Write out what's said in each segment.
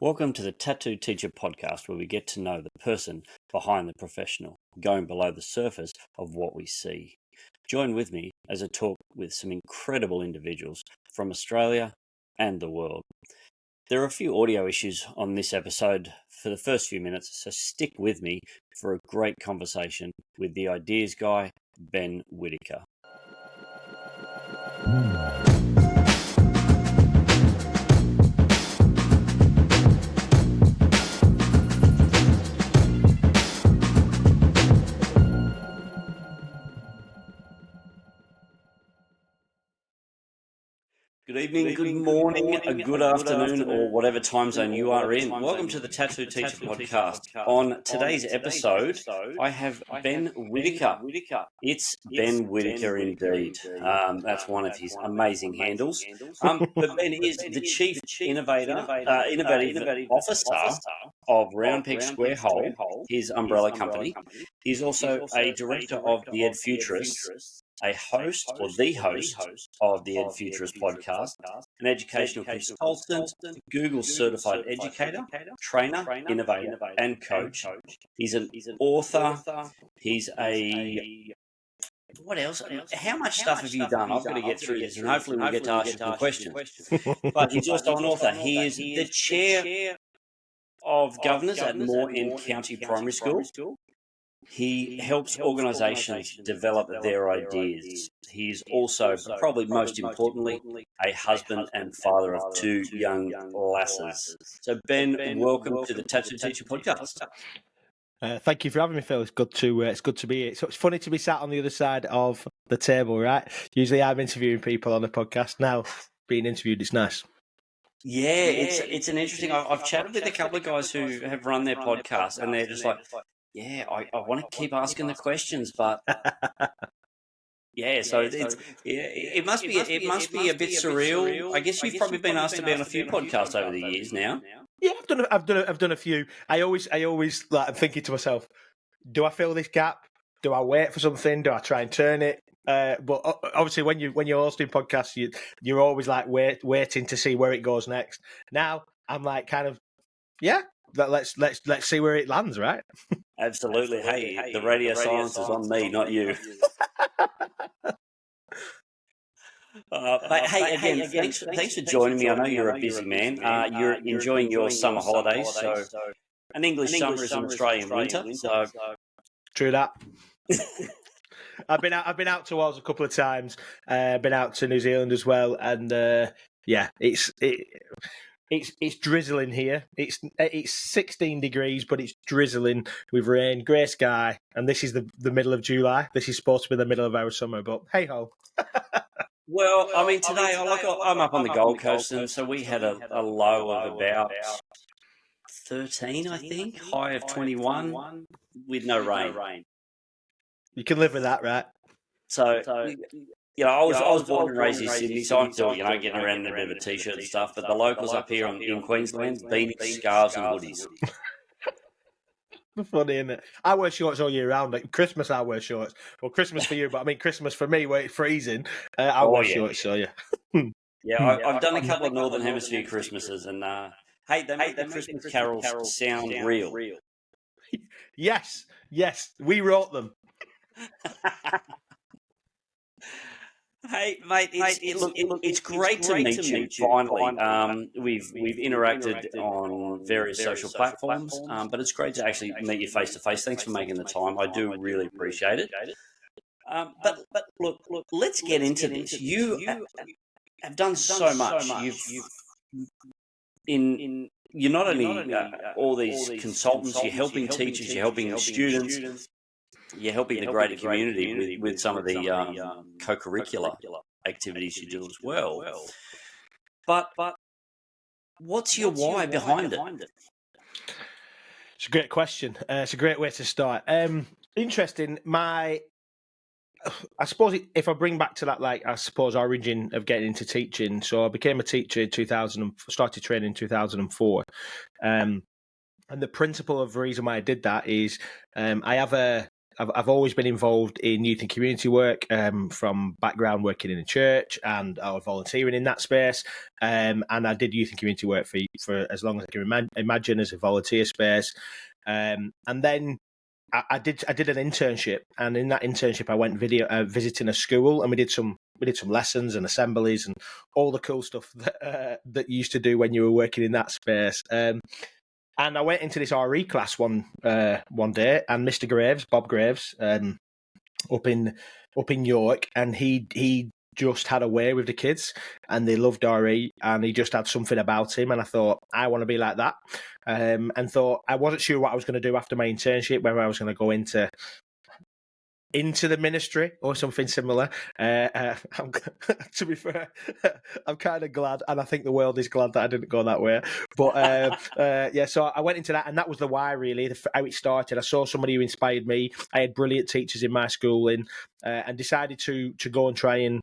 Welcome to the Tattoo Teacher podcast, where we get to know the person behind the professional, going below the surface of what we see. Join with me as I talk with some incredible individuals from Australia and the world. There are a few audio issues on this episode for the first few minutes, so stick with me for a great conversation with the ideas guy, Ben Whitaker. Good evening, good morning, good afternoon, or whatever time zone you are in. Welcome to the Tattoo Teacher podcast. On today's episode, I have Ben Whitaker. It's Ben Whitaker indeed. That's one of his amazing handles. But Ben is the Chief Innovative Officer of Round Peg Square Hole, his umbrella company. He's also a director of the Ed Futurists, a host or the host of the Ed Futurist podcast, an educational consultant, Google certified educator, trainer, innovator, and coach. He's an author. He's a... What else? How much stuff have you done? I've got to get through this, and hopefully we'll get to ask you some questions. But he's also an author. He is the chair of governors at Moore End County Primary School. He helps organisations develop their ideas. He's also, probably most importantly, a husband and father of two young lasses. So, Ben, welcome to the Tattoo Teacher podcast. Thank you for having me, Phil. It's good to be here. So it's funny to be sat on the other side of the table, right? Usually I'm interviewing people on the podcast. Now being interviewed is nice. Yeah, it's an interesting... I've chatted with a couple of guys who have run their podcast, and they're just like, yeah, I want to keep asking the questions, but yeah, so it must be a bit surreal. I guess you've probably been asked to be on a few podcasts over the years now. Yeah, I've done a few. I always like, I'm thinking to myself, do I fill this gap? Do I wait for something? Do I try and turn it? But obviously, when you're hosting podcasts, you're always like waiting to see where it goes next. Now I'm like kind of, yeah, let's see where it lands, right? Absolutely. Hey, the radio silence is on me, not you. But hey, again, thanks for joining me. I know you're a busy man. You're enjoying your summer holidays, so an English summer is an Australian winter. So true that. I've been out to Wales a couple of times. Been out to New Zealand as well, and yeah, it's drizzling here. It's 16 degrees, but it's drizzling with rain, grey sky, and this is the middle of July. This is supposed to be the middle of our summer, but hey ho. Well, I mean, today I'm up on the Gold Coast, and so we had a low of about 13, I think, high of 21, with no rain. You can live with that, right? So, you know, I was born and raised in Sydney, so I'm still, getting around in a bit of a t-shirt and stuff. But the locals up here in Queensland, beanies, scarves, and hoodies. Funny, isn't it? I wear shorts all year round. Like Christmas, I wear shorts. Well, Christmas for you, but I mean Christmas for me, where it's freezing. I wear shorts, so yeah. Yeah, I've done a couple of Northern Hemisphere Christmases, and hey, they make the Christmas carols sound real. Yes, we wrote them. Hey, mate, it's great to meet you, finally. We've interacted on various social platforms, but it's great to actually meet you face-to-face. Thanks for making the time. I do really appreciate it. But look, let's get into this. You have done so much. You're not only all these consultants, you're helping teachers, you're helping students, you're helping the greater community with some of the co-curricular activities you do as well. But what's your why behind it? It's a great question. It's a great way to start. Interesting. I suppose if I bring back to that, origin of getting into teaching. So I became a teacher in 2000, started training in 2004. And the principle of the reason why I did that is I have a I've always been involved in youth and community work, from background working in a church and volunteering in that space. And I did youth and community work for as long as I can imagine as a volunteer space. And then I did an internship, and in that internship, I went visiting a school, and we did some lessons and assemblies and all the cool stuff that you used to do when you were working in that space. And I went into this RE class one day, and Mr. Graves, Bob Graves, up in York, and he just had a way with the kids, and they loved RE, and he just had something about him, and I thought, I want to be like that, and thought I wasn't sure what I was going to do after my internship, whether I was going to go into the ministry or something similar. To be fair, I'm kind of glad, and I think the world is glad that I didn't go that way. But yeah, so I went into that, and that was the why, really, how it started. I saw somebody who inspired me. I had brilliant teachers in my schooling, and decided to go and try and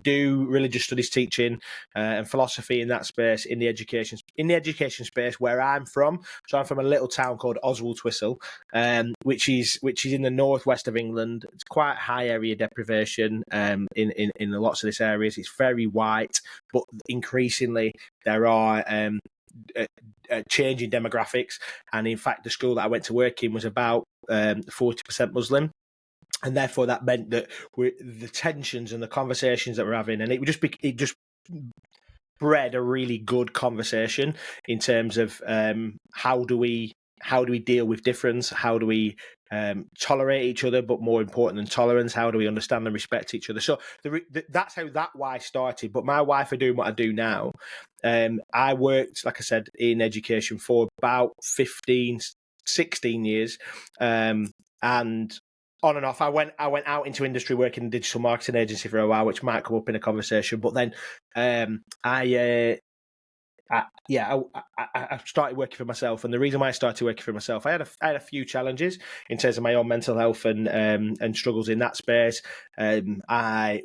do religious studies teaching and philosophy in that space, in the education space where I'm from. So I'm from a little town called Oswaldtwistle, which is in the northwest of England. It's quite high area deprivation in lots of these areas. It's very white, but increasingly there are changing demographics. And in fact, the school that I went to work in was about 40% Muslim. And therefore, that meant that the tensions and the conversations that we're having, and it just bred a really good conversation in terms of how do we deal with difference, how do we tolerate each other, but more important than tolerance, how do we understand and respect each other. So that's how that why started. But my wife are doing what I do now. I worked, like I said, in education for about 15, 16 years, and on and off. I went out into industry working in a digital marketing agency for a while, which might come up in a conversation. But then I started working for myself, and the reason why I started working for myself, I had a few challenges in terms of my own mental health and struggles in that space. I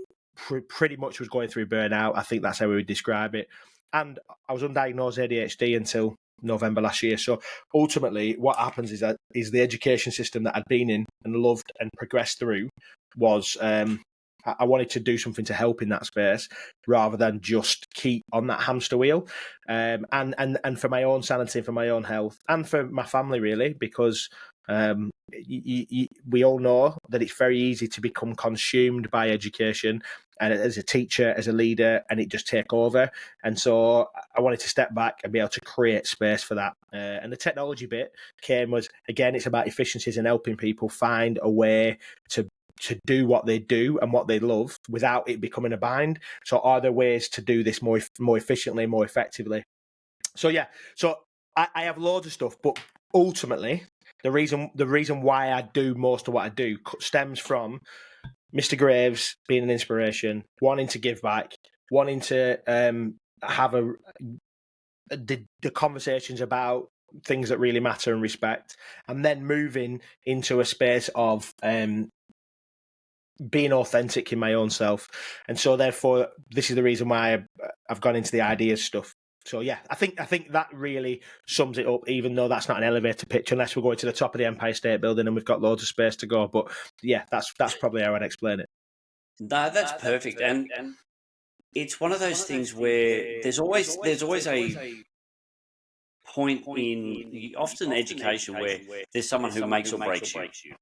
pretty much was going through burnout. I think that's how we would describe it. And I was undiagnosed ADHD until November last year. So ultimately, what happens is the education system that I'd been in and loved and progressed through was I wanted to do something to help in that space rather than just keep on that hamster wheel. And for my own sanity, for my own health, and for my family, really, because we all know that it's very easy to become consumed by education, and as a teacher, as a leader, and it just take over. And so I wanted to step back and be able to create space for that. And the technology bit was, again, it's about efficiencies and helping people find a way to do what they do and what they love without it becoming a bind. So are there ways to do this more efficiently, more effectively? So yeah, so I have loads of stuff, but ultimately the reason why I do most of what I do stems from Mr. Graves being an inspiration, wanting to give back, wanting to have the conversations about things that really matter and respect, and then moving into a space of being authentic in my own self. And so therefore, this is the reason why I've gone into the ideas stuff. So yeah, I think that really sums it up, even though that's not an elevator pitch, unless we're going to the top of the Empire State Building and we've got loads of space to go. But yeah, that's probably how I'd explain it. No, that's perfect. And it's one of those things where there's always a point in often education where there's someone who makes or breaks you.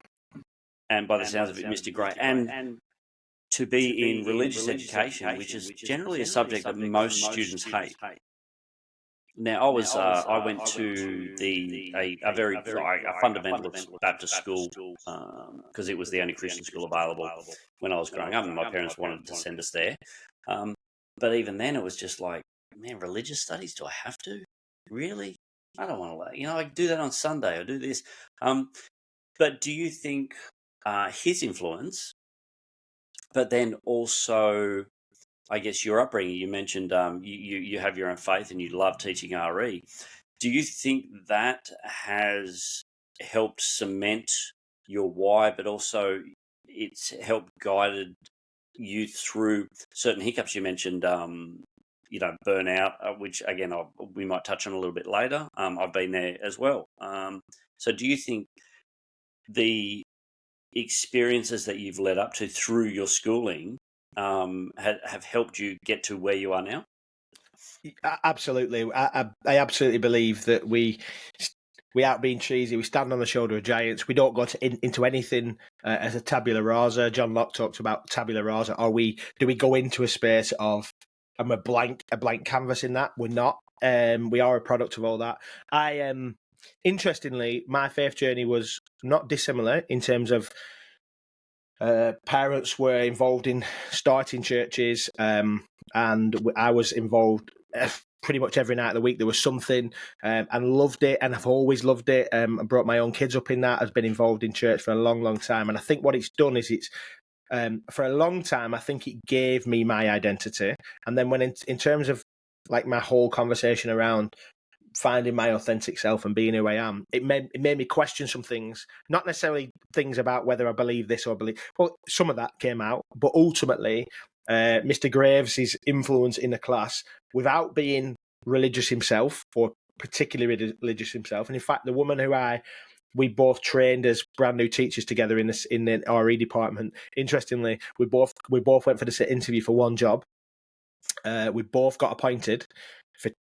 And by the sounds of it, Mr. Gray. And to be in religious education, which is generally a subject that most students hate. Now, I went to a fundamentalist Baptist school because it was the only Christian school available when I was growing up, and my parents wanted to send us there. But even then, it was just like, man, religious studies? Do I have to? Really? I don't want to. I do that on Sunday. I do this. But do you think his influence, but then also, I guess, your upbringing, you mentioned you have your own faith and you love teaching RE. Do you think that has helped cement your why, but also it's helped guided you through certain hiccups? You mentioned, burnout, which again, we might touch on a little bit later. I've been there as well. So do you think the experiences that you've led up to through your schooling have helped you get to where you are now? Absolutely. I absolutely believe that without being cheesy, we stand on the shoulder of giants. We don't go into anything as a tabula rasa. John Locke talks about tabula rasa. Do we go into a space of a blank canvas in that? We're not. We are a product of all that. Interestingly, my faith journey was not dissimilar in terms of parents were involved in starting churches, and I was involved pretty much every night of the week. There was something, and loved it, and I've always loved it. I brought my own kids up in that. I've been involved in church for a long, long time, and I think what it's done is for a long time, I think it gave me my identity, and then when in terms of like my whole conversation around finding my authentic self and being who I am, it made me question some things, not necessarily things about whether I believe this or believe. Well, some of that came out, but ultimately, Mr. Graves' influence in the class, without being religious himself or particularly religious himself, and in fact, the woman who we both trained as brand new teachers together in the RE department. Interestingly, we both went for the interview for one job. We both got appointed.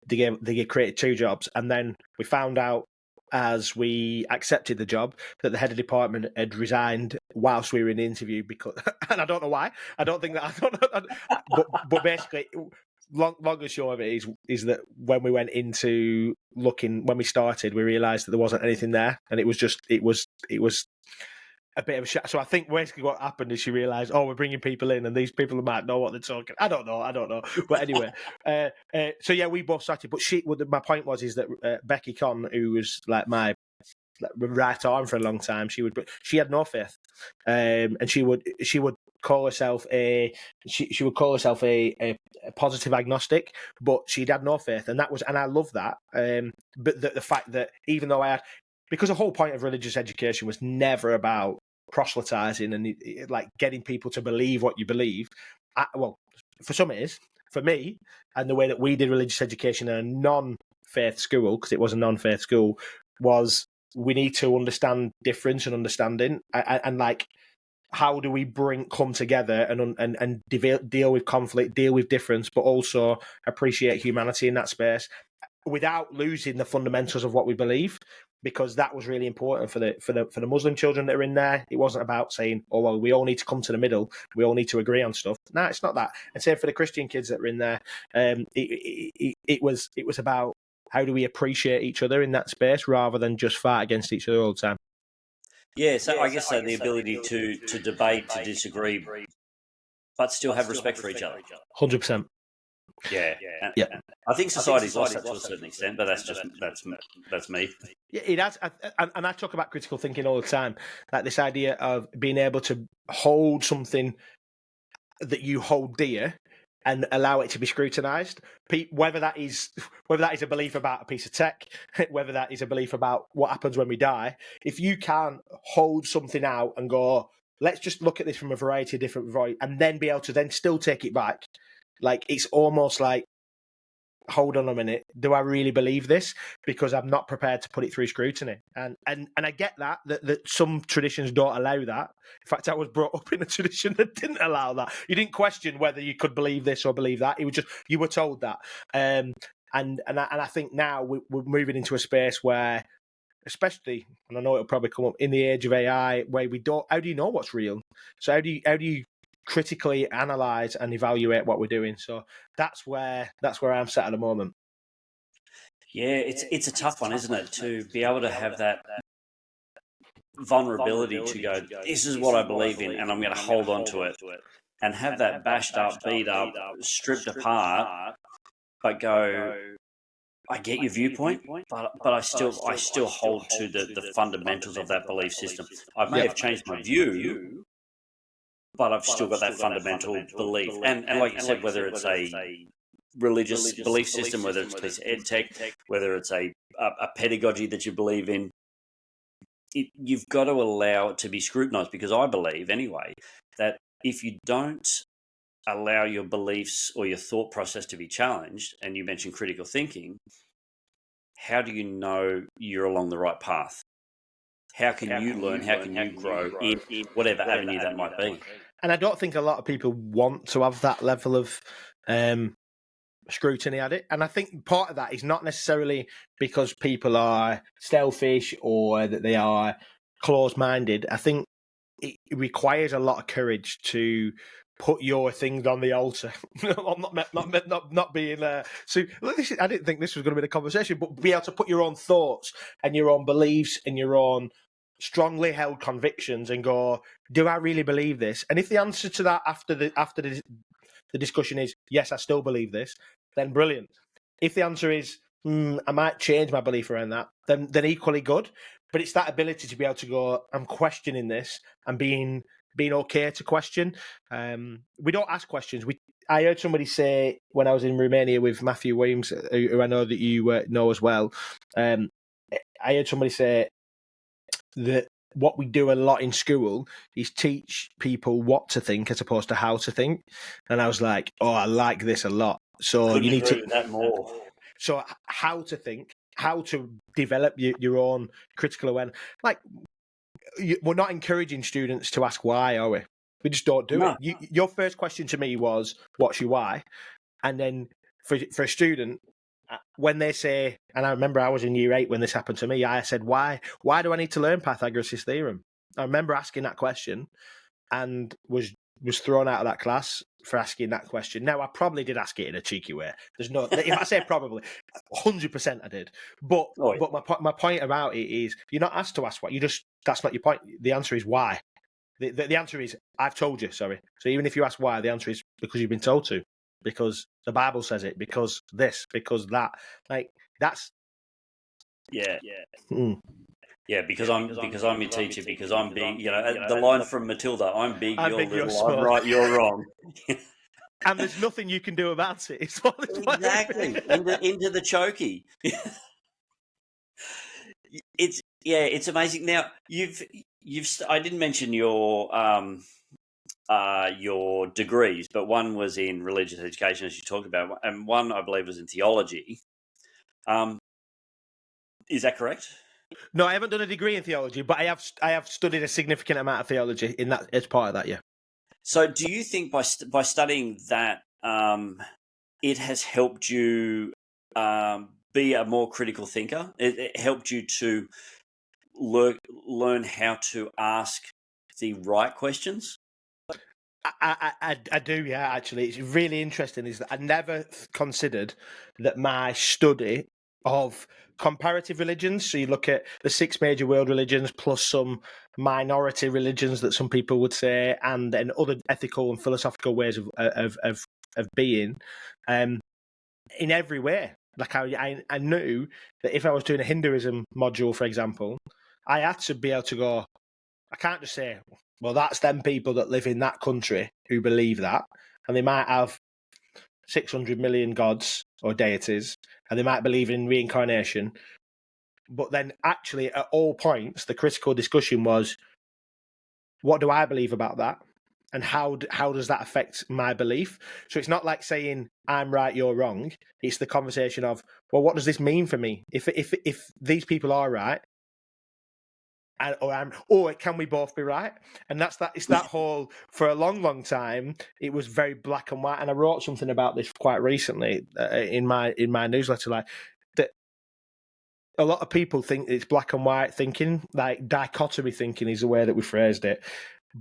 They created two jobs, and then we found out as we accepted the job that the head of department had resigned whilst we were in the interview, because, and I don't know why. I don't think that. I don't know, but basically, long and short of it is that when we went into looking, when we started, we realised that there wasn't anything there, and it was a bit of a shock. So I think basically what happened is she realised, we're bringing people in, and these people might know what they're talking. I don't know. But anyway, so yeah, we both started. But my point is that Becky Conn, who was like my right arm for a long time, she had no faith, and she would call herself a positive agnostic, but she'd had no faith, and I love that. But the fact that even though because the whole point of religious education was never about proselytizing and like getting people to believe what you believe. Well, for some it is. For me, and the way that we did religious education in a non-faith school, because it was a non-faith school, was we need to understand difference and understanding, and like, how do we come together and deal with conflict, deal with difference, but also appreciate humanity in that space without losing the fundamentals of what we believe, because that was really important for the Muslim children that are in there. It wasn't about saying, we all need to come to the middle, we all need to agree on stuff. No, it's not that. And same for the Christian kids that were in there. It was about how do we appreciate each other in that space rather than just fight against each other all the time. Yeah, so I guess the ability to debate, to disagree, but still have respect for each other. 100%. Yeah. I think society's lost that to a certain extent, but that's me. Yeah, it has, and I talk about critical thinking all the time, like this idea of being able to hold something that you hold dear and allow it to be scrutinized, whether that is a belief about a piece of tech, whether that is a belief about what happens when we die. If you can't hold something out and go, let's just look at this from a variety of different voices, and then be able to then still take it back, like, it's almost like, hold on a minute, do I really believe this? Because I'm not prepared to put it through scrutiny. And I get that some traditions don't allow that. In fact, I was brought up in a tradition that didn't allow that. You didn't question whether you could believe this or believe that. It was just, you were told that. And I think now we're moving into a space where, especially, and I know it'll probably come up in the age of AI, where how do you know what's real? So how do you critically analyze and evaluate what we're doing? So that's where I'm sat at the moment. Yeah, it's a tough one, isn't it, to be able to have that vulnerability to go, this is what I believe in, and I'm going to hold on to it, and have that bashed up, beat up, stripped apart, but go, I get your viewpoint, but I still hold to the fundamentals of that belief system. I may have changed my view, but I've still got that fundamental belief. And like you said, whether it's a religious belief system, whether it's piece of EdTech, whether it's a pedagogy that you believe in, you've got to allow it to be scrutinised, because I believe, anyway, that if you don't allow your beliefs or your thought process to be challenged, and you mentioned critical thinking, how do you know you're along the right path? how can you learn? How can you grow in whatever avenue that might be? And I don't think a lot of people want to have that level of scrutiny at it. And I think part of that is not necessarily because people are selfish or that they are closed-minded. I think it requires a lot of courage to put your things on the altar. I'm not being so. I didn't think this was going to be the conversation, but be able to put your own thoughts and your own beliefs and your own strongly held convictions and go, do I really believe this? And if the answer to that after the discussion is yes, I still believe this, then brilliant. If the answer is I might change my belief around that, then equally good. But it's that ability to be able to go, I'm questioning this and being okay to question. We don't ask questions. I heard somebody say when I was in Romania with Matthew Williams, who I know that you know as well. I heard somebody say that what we do a lot in school is teach people what to think as opposed to how to think. And I was like, oh, I like this a lot. So Couldn't you need agree to with that more. So how to think, how to develop your own critical awareness. Like, we're not encouraging students to ask why, are we? We just don't do it. Your first question to me was, what's your why? And then for a student, when they say, and I remember I was in year 8 when this happened to me, I said, why do I need to learn Pythagoras' theorem? I remember asking that question and was thrown out of that class for asking that question. Now, I probably did ask it in a cheeky way. There's no, if I say probably, 100% I did. But my point about it is, you're not asked to ask what. That's not your point. The answer is why. The answer is, I've told you, sorry. So even if you ask why, the answer is because you've been told to, because the Bible says it, because this, because that. Like, that's... Yeah. Yeah, because I'm your teacher, because I'm big. The line from Matilda, I'm big, I'm you're big, you're little, I'm small. right, you're wrong. And there's nothing you can do about it. It's Exactly. into the chokey. It's amazing. Now I didn't mention your degrees, but one was in religious education, as you talked about, and one I believe was in theology. Is that correct? No, I haven't done a degree in theology, but I have studied a significant amount of theology in that as part of that. Yeah. So, do you think by studying that, it has helped you be a more critical thinker? It helped you to learn how to ask the right questions? I do, yeah, actually. It's really interesting is that I never considered that my study of comparative religions, so you look at the 6 major world religions plus some minority religions that some people would say, and then other ethical and philosophical ways of being, in every way. Like, I knew that if I was doing a Hinduism module, for example, I had to be able to go, I can't just say, well, that's them people that live in that country who believe that, and they might have 600 million gods or deities, and they might believe in reincarnation. But then actually, at all points, the critical discussion was, what do I believe about that? And how does that affect my belief? So it's not like saying, I'm right, you're wrong. It's the conversation of, well, what does this mean for me? If these people are right, or can we both be right? And it's that whole, for a long time, it was very black and white. And I wrote something about this quite recently in my newsletter, like that a lot of people think it's black and white thinking, like dichotomy thinking is the way that we phrased it.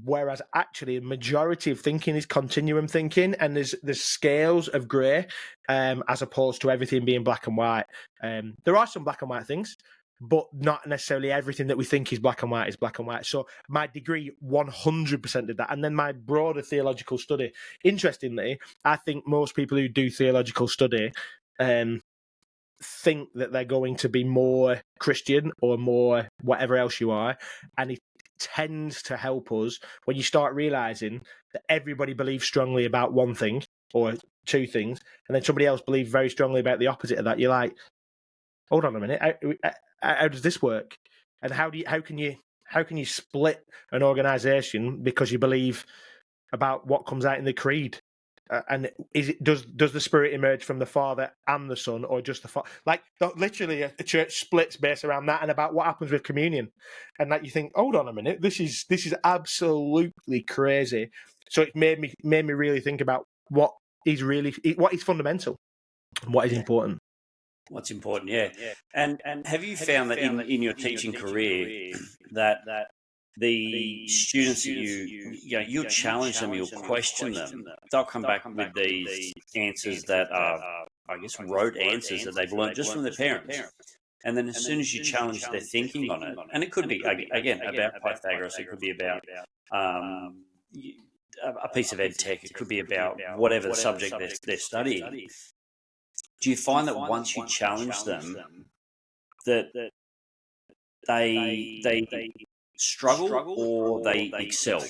Whereas actually a majority of thinking is continuum thinking, and there's scales of grey, as opposed to everything being black and white. There are some black and white things, but not necessarily everything that we think is black and white is black and white. So my degree 100% did that. And then my broader theological study, interestingly, I think most people who do theological study think that they're going to be more Christian or more whatever else you are. And it tends to help us when you start realizing that everybody believes strongly about one thing or two things, and then somebody else believes very strongly about the opposite of that. You're like, hold on a minute, how does this work? And how can you split an organization because you believe about what comes out in the creed? and does the spirit emerge from the Father and the Son, or just the Father? Like, literally, a church splits based around that and about what happens with communion, and like you think, hold on a minute, this is absolutely crazy. So it made me really think about what is fundamental, and what is important. What's important, yeah. And have you found that in your teaching career that the students that you'll challenge them, you'll question them, they'll come back with these answers that are, I guess, rote answers that they've learned just from their parents. And then as soon as you challenge their thinking on it, and it could be, again, about Pythagoras, it could be about a piece of EdTech, it could be about whatever the subject they're studying. Do you find that once you challenge them, that they struggle or they excel?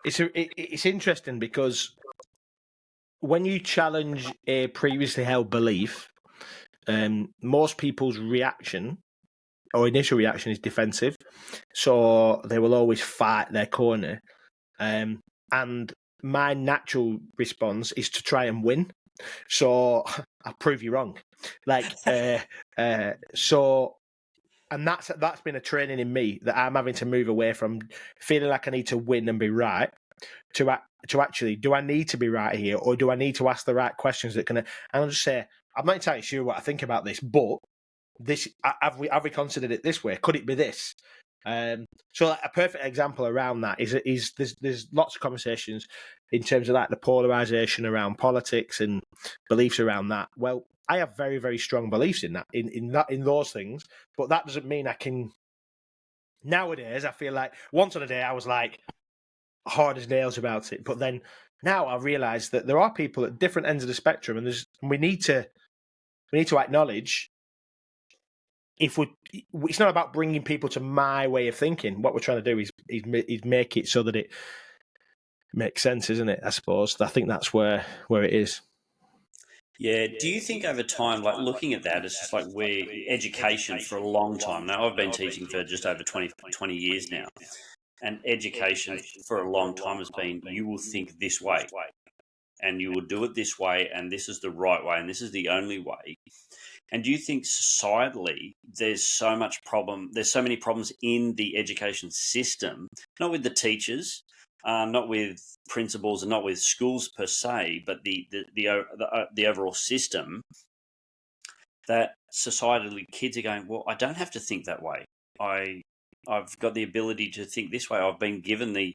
It's interesting because when you challenge a previously held belief, most people's reaction or initial reaction is defensive, so they will always fight their corner. And my natural response is to try and win. So I'll prove you wrong. Like, so, and that's been a training in me that I'm having to move away from feeling like I need to win and be right to actually, do I need to be right here, or do I need to ask the right questions that can? And I'll just say, I'm not entirely sure what I think about this, but this have we considered it this way? Could it be this? So like, a perfect example around that is there's lots of conversations in terms of like the polarization around politics and beliefs around that. Well, I have very, very strong beliefs in that, in those things, but that doesn't mean I can. Nowadays, I feel like once on a day I was like hard as nails about it, but then now I realise that there are people at different ends of the spectrum, and we need to acknowledge. It's not about bringing people to my way of thinking. What we're trying to do is make it so that it makes sense, isn't it? I suppose. I think that's where it is. Yeah. Do you think over time, like looking at that, it's just like where education for a long time now, I've been teaching for just over 20 years now, and education for a long time has been, you will think this way and you will do it this way, and this is the right way, and this is the only way. And do you think societally there's so many problems in the education system, not with the teachers, not with principals, and not with schools per se, but the overall system, that societally kids are going, well, I don't have to think that way. I've got the ability to think this way. I've been given the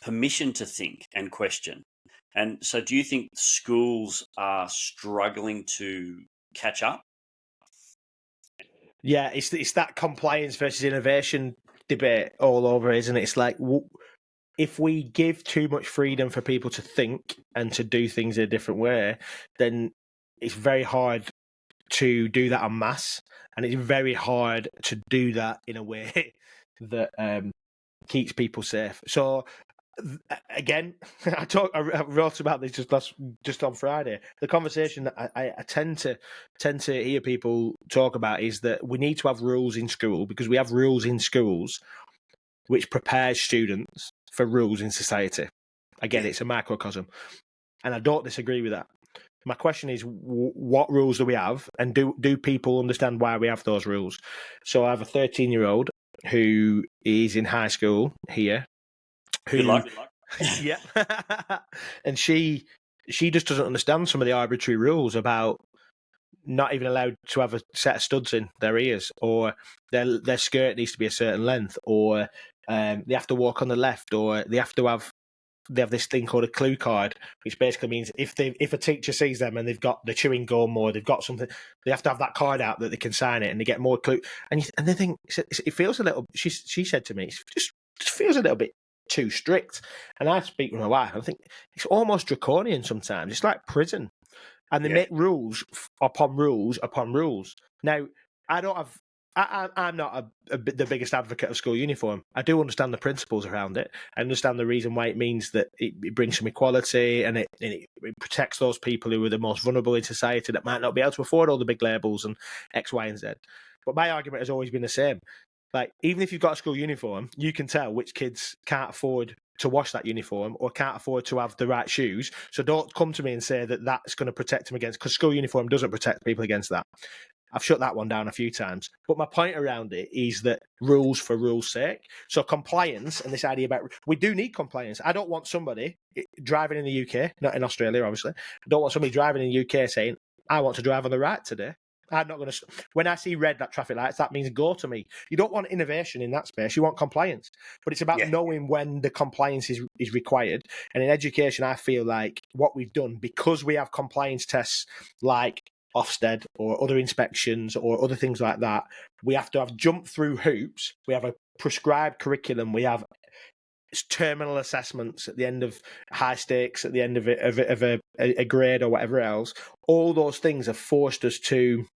permission to think and question. And so do you think schools are struggling to catch up? Yeah, it's that compliance versus innovation debate all over, isn't it? It's like, if we give too much freedom for people to think and to do things in a different way, then it's very hard to do that en masse, and it's very hard to do that in a way that keeps people safe. So again, I wrote about this just on Friday. The conversation that I tend to hear people talk about is that we need to have rules in school, because we have rules in schools which prepares students for rules in society. Again, it's a microcosm, and I don't disagree with that. My question is, what rules do we have, and do people understand why we have those rules? So I have a 13-year-old who is in high school here. Good luck. Yeah. And she just doesn't understand some of the arbitrary rules about not even allowed to have a set of studs in their ears, or their skirt needs to be a certain length, or they have to walk on the left, or they have this thing called a clue card, which basically means if a teacher sees them and they've got the chewing gum or they've got something, they have to have that card out that they can sign it, and they get more clue. And they think it feels a little. She said to me, it just feels a little bit too strict. And I speak with my wife, and I think it's almost draconian sometimes. It's like prison, and they make rules upon rules upon rules. Now, I'm not the biggest advocate of school uniform. I do understand the principles around it. I understand the reason why it means that it brings some equality, and it protects those people who are the most vulnerable in society that might not be able to afford all the big labels and X, Y, and Z. But my argument has always been the same. Like, even if you've got a school uniform, you can tell which kids can't afford to wash that uniform or can't afford to have the right shoes. So don't come to me and say that that's going to protect them against, because school uniform doesn't protect people against that. I've shut that one down a few times. But my point around it is that rules for rules' sake. So compliance and this idea about, we do need compliance. I don't want somebody driving in the UK, not in Australia, obviously. I don't want somebody driving in the UK saying, I want to drive on the right today. I'm not going to. When I see red at traffic lights, that means go to me. You don't want innovation in that space. You want compliance. But it's about knowing when the compliance is required. And in education, I feel like what we've done, because we have compliance tests like Ofsted or other inspections or other things like that, we have to have jumped through hoops. We have a prescribed curriculum. We have terminal assessments at the end of high stakes, at the end of a grade or whatever else. All those things have forced us to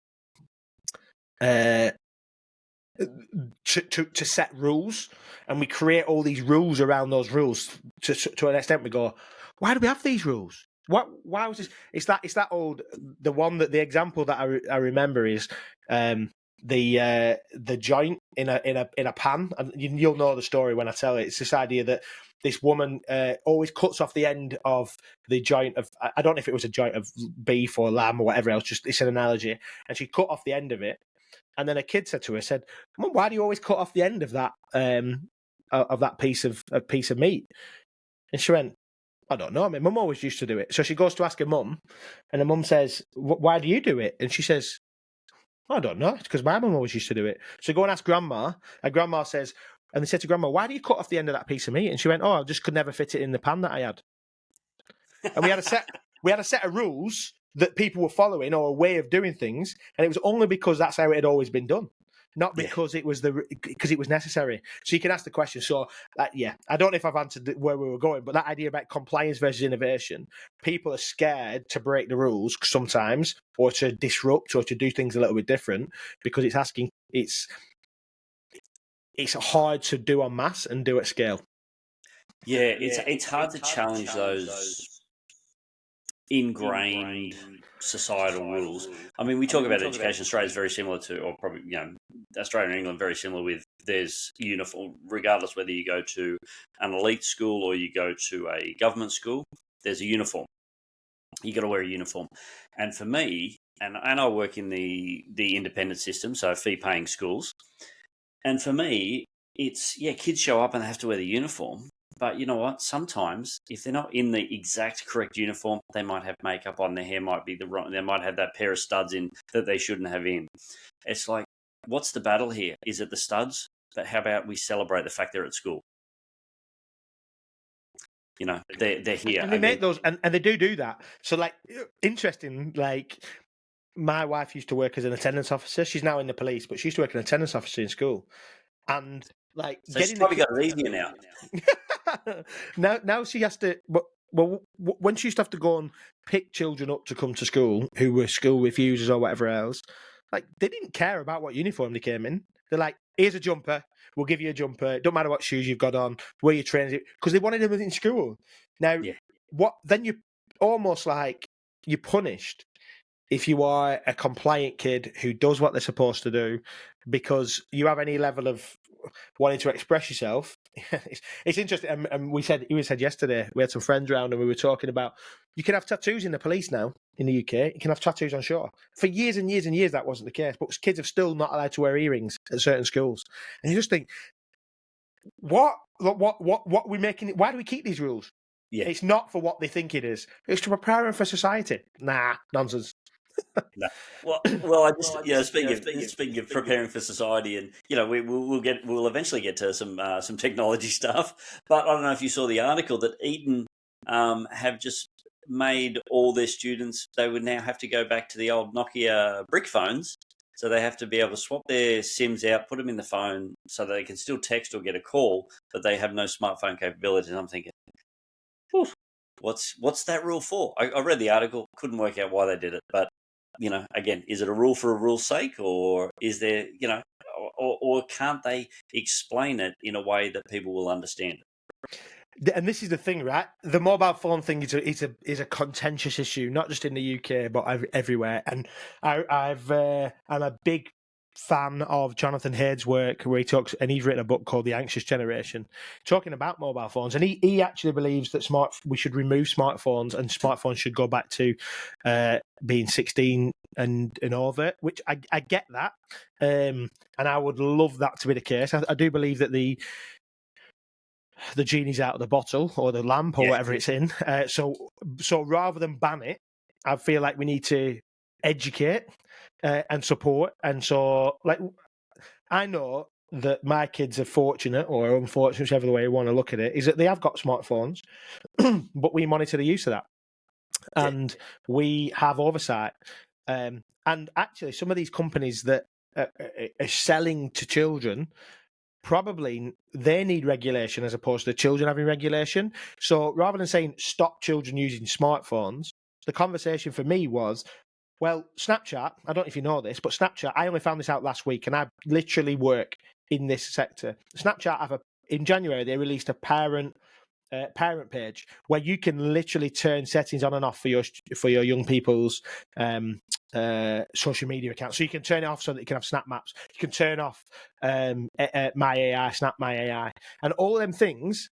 set rules, and we create all these rules around those rules. To an extent, we go, why do we have these rules? Why was this? It's that old, the one that the example that I remember is the joint in a pan, and you'll know the story when I tell it. It's this idea that this woman always cuts off the end of the joint of, I don't know if it was a joint of beef or lamb or whatever else, just it's an analogy, and she cut off the end of it, and then a kid said to her, said, "Mum, why do you always cut off the end of that piece of meat?" And she went, "I don't know. My mum always used to do it." So she goes to ask her mum, and her mum says, "Why do you do it?" And she says, "I don't know. It's because my mum always used to do it." So go and ask grandma. And grandma says, and they said to grandma, "Why do you cut off the end of that piece of meat?" And she went, "Oh, I just could never fit it in the pan that I had." And we had a set of rules that people were following, or a way of doing things, and it was only because that's how it had always been done. Not because it was because it was necessary. So you can ask the question. So I don't know if I've answered where we were going, but that idea about compliance versus innovation, people are scared to break the rules sometimes, or to disrupt, or to do things a little bit different, because it's hard to do en masse and do at scale. Yeah, it's hard to challenge those ingrained societal rules. I mean, we talk about education. Australia is very similar to, or probably, Australia and England very similar with, there's uniform, regardless whether you go to an elite school or you go to a government school, there's a uniform. You got to wear a uniform. And for me, and I work in the independent system, so fee-paying schools. And for me, it's, kids show up and they have to wear the uniform. But you know what? Sometimes, if they're not in the exact correct uniform, they might have makeup on. Their hair might be the wrong. They might have that pair of studs in that they shouldn't have in. It's like, what's the battle here? Is it the studs? But how about we celebrate the fact they're at school? They're here, and they make those, and they do that. So, like, interesting. Like, my wife used to work as an attendance officer. She's now in the police, but she used to work as an attendance officer in school. And like, so she's probably got it easier now. Now she has to. Well, when she used to have to go and pick children up to come to school who were school refusers or whatever else, like, they didn't care about what uniform they came in. They're like, "Here's a jumper. We'll give you a jumper. It don't matter what shoes you've got on, wear your trainers," because they wanted them in school. Now, what? Then you almost like you're punished if you are a compliant kid who does what they're supposed to do, because you have any level of wanting to express yourself. It's interesting. And we said yesterday, we had some friends around and we were talking about, you can have tattoos in the police now in the UK. You can have tattoos on shore. For years and years and years, that wasn't the case. But kids are still not allowed to wear earrings at certain schools. And you just think, what we making? Why do we keep these rules? Yeah. It's not for what they think it is. It's to prepare them for society. Nah, nonsense. No. Well, I just speaking of preparing for society, and we'll eventually get to some technology stuff. But I don't know if you saw the article that Eton have just made all their students, they would now have to go back to the old Nokia brick phones. So they have to be able to swap their SIMs out, put them in the phone, so they can still text or get a call, but they have no smartphone capabilities. And I'm thinking, what's that rule for? I read the article, couldn't work out why they did it, but again, is it a rule for a rule's sake, or is there, or can't they explain it in a way that people will understand it? And this is the thing, right? The mobile phone thing is a contentious issue, not just in the UK but everywhere. And I'm a big fan of Jonathan Haid's work, where he talks, and he's written a book called The Anxious Generation, talking about mobile phones, and he actually believes that we should remove smartphones, and smartphones should go back to being 16 and over, which I get that, and I would love that to be the case. I do believe that the genie's out of the bottle, or the lamp, or whatever it's in. So rather than ban it, I feel like we need to educate and support. And so, like, I know that my kids are fortunate or unfortunate, whichever way you want to look at it, is that they have got smartphones, but we monitor the use of that, and we have oversight. And actually, some of these companies that are selling to children, probably they need regulation as opposed to children having regulation. So rather than saying stop children using smartphones, the conversation for me was, well, Snapchat, I don't know if you know this, but Snapchat, I only found this out last week, and I literally work in this sector. Snapchat in January, they released a parent page where you can literally turn settings on and off for your young people's social media accounts. So you can turn it off so that you can have snap maps. You can turn off my AI, snap my AI, and all them things.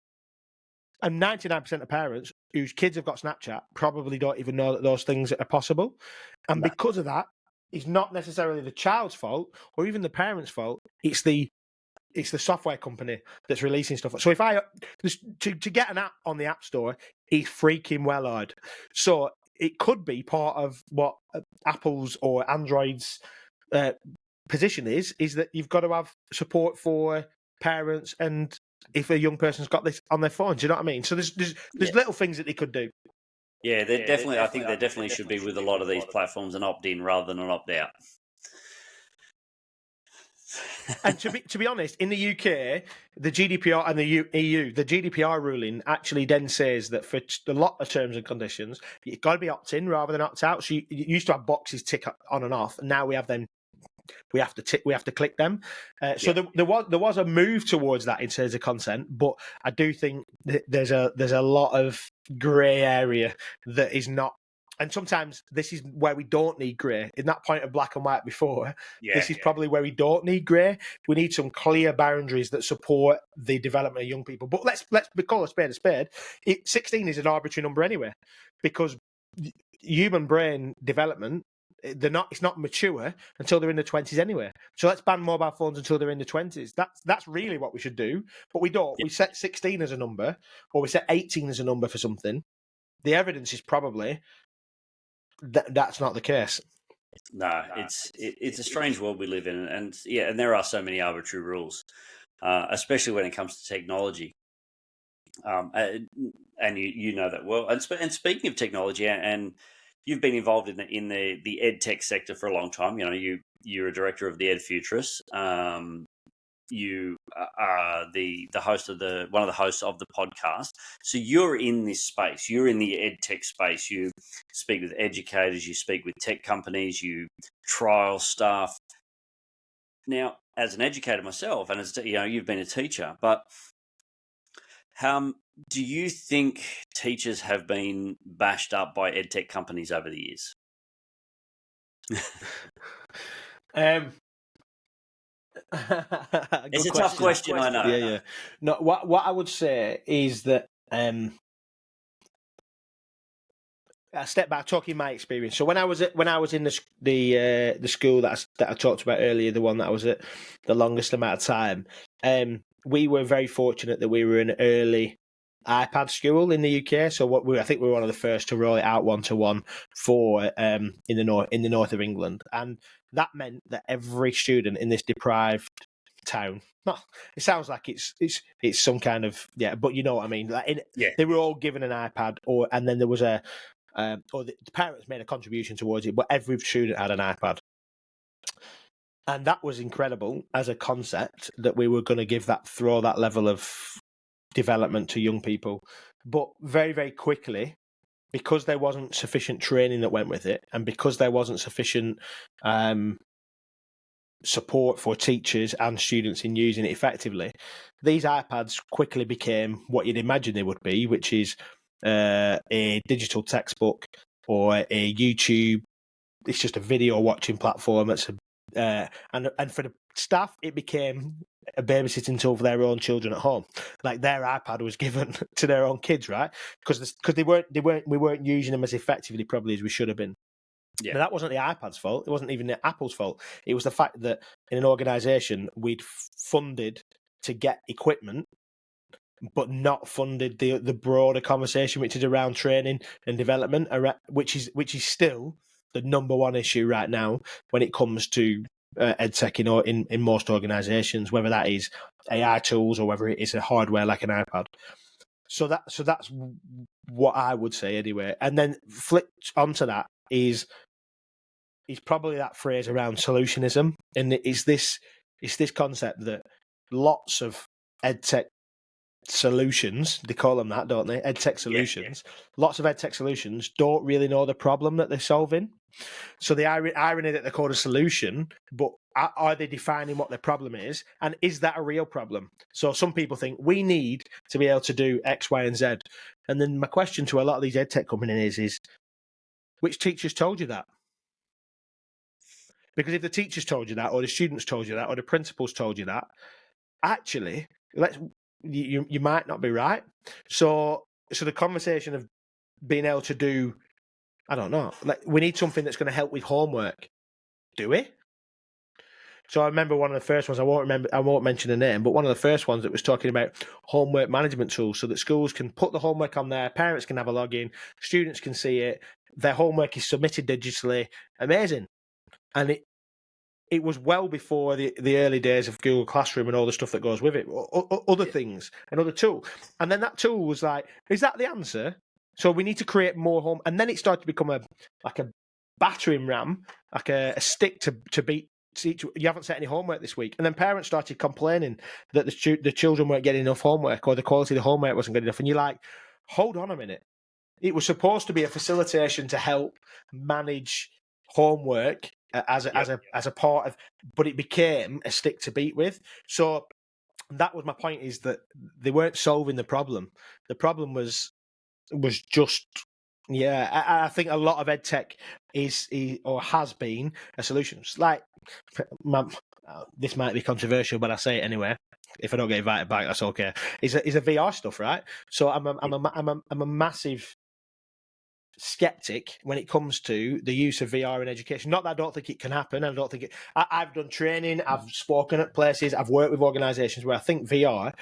And 99% of parents whose kids have got Snapchat probably don't even know that those things are possible. And because of that, it's not necessarily the child's fault or even the parent's fault. It's the software company that's releasing stuff. So to get an app on the App Store is freaking well hard. So it could be part of what Apple's or Android's position is that you've got to have support for parents, and if a young person's got this on their phone, do you know what I mean? So there's little things that they could do. Yeah, I think there definitely should be with a lot of these platforms an opt-in rather than an opt-out. And to be honest, in the UK, the GDPR and the EU, the GDPR ruling actually then says that for a lot of terms and conditions, you've got to be opt-in rather than opt-out. So you used to have boxes tick on and off, and now we have them. We have to click them. So there was a move towards that in terms of consent, but I do think that there's a lot of grey area that is not. And sometimes this is where we don't need grey. In that point of black and white before, this is probably where we don't need grey. We need some clear boundaries that support the development of young people. But let's call a spade a spade. 16 is an arbitrary number anyway, because human brain development, it's not mature until they're in the 20s anyway. So let's ban mobile phones until they're in the 20s. That's really what we should do. But we don't. We set 16 as a number, or we set 18 as a number for something. The evidence is probably that's not the case. No, it's a strange world we live in, and there are so many arbitrary rules, especially when it comes to technology. And you know that well. And speaking of technology, and you've been involved in the EdTech sector for a long time. You know, you're a director of the Ed Futurists. You are the host of one of the hosts of the podcast. So you're in this space. You're in the EdTech space. You speak with educators. You speak with tech companies. You trial staff. Now, as an educator myself, and as you've been a teacher, but do you think teachers have been bashed up by EdTech companies over the years? It's a tough question, I know. Yeah. No, what I would say is that I step back, talking my experience. So when I was in the school that I talked about earlier, the one that I was at the longest amount of time, we were very fortunate that we were an early iPad school in the UK. So I think we were one of the first to roll it out 1-to-1 for in the north of England, and that meant that every student in this deprived town, it sounds like it's some kind of but you know what I mean. They were all given an iPad, and then there was or the parents made a contribution towards it, but every student had an iPad. And that was incredible as a concept, that we were going to throw that level of development to young people. But very, very quickly, because there wasn't sufficient training that went with it, and because there wasn't sufficient support for teachers and students in using it effectively, these iPads quickly became what you'd imagine they would be, which is a digital textbook or a YouTube. It's just a video watching platform. It's And for the staff, it became a babysitting tool for their own children at home. Like their iPad was given to their own kids, right? Because we weren't using them as effectively probably as we should have been. Yeah. Now, that wasn't the iPad's fault. It wasn't even the Apple's fault. It was the fact that in an organisation we'd funded to get equipment, but not funded the broader conversation, which is around training and development, which is still the number one issue right now when it comes to EdTech in most organisations, whether that is AI tools or whether it is a hardware like an iPad. So that's what I would say anyway. And then flipped onto that is probably that phrase around solutionism, and it's this concept that lots of EdTech solutions, they call them that, don't they? EdTech solutions. Yeah. Lots of EdTech solutions don't really know the problem that they're solving. So the irony that they're called a solution, but are they defining what their problem is? And is that a real problem? So some people think we need to be able to do X, Y, and Z. And then my question to a lot of these EdTech companies is which teachers told you that? Because if the teachers told you that, or the students told you that, or the principals told you that, actually, you might not be right. So the conversation of being able to do, I don't know, like we need something that's going to help with homework. Do we? So I remember one of the first ones, I won't mention the name, but one of the first ones that was talking about homework management tools so that schools can put the homework on there, parents can have a login, students can see it, their homework is submitted digitally. Amazing. And it was well before the early days of Google Classroom and all the stuff that goes with it, other things, another tool. And then that tool was like, is that the answer? So we need to create more home. And then it started to become a battering ram, like a stick to beat. You haven't set any homework this week. And then parents started complaining that the children weren't getting enough homework or the quality of the homework wasn't good enough. And you're like, hold on a minute. It was supposed to be a facilitation to help manage homework as a part of, but it became a stick to beat with. So that was my point: is that they weren't solving the problem. The problem was just, I think a lot of EdTech is or has been a solution. It's like this might be controversial, but I say it anyway. If I don't get invited back, that's okay. It's a VR stuff, right? So I'm a massive skeptic when it comes to the use of VR in education. Not that I don't think it can happen. I don't think I've done training, I've spoken at places, I've worked with organisations where I think VR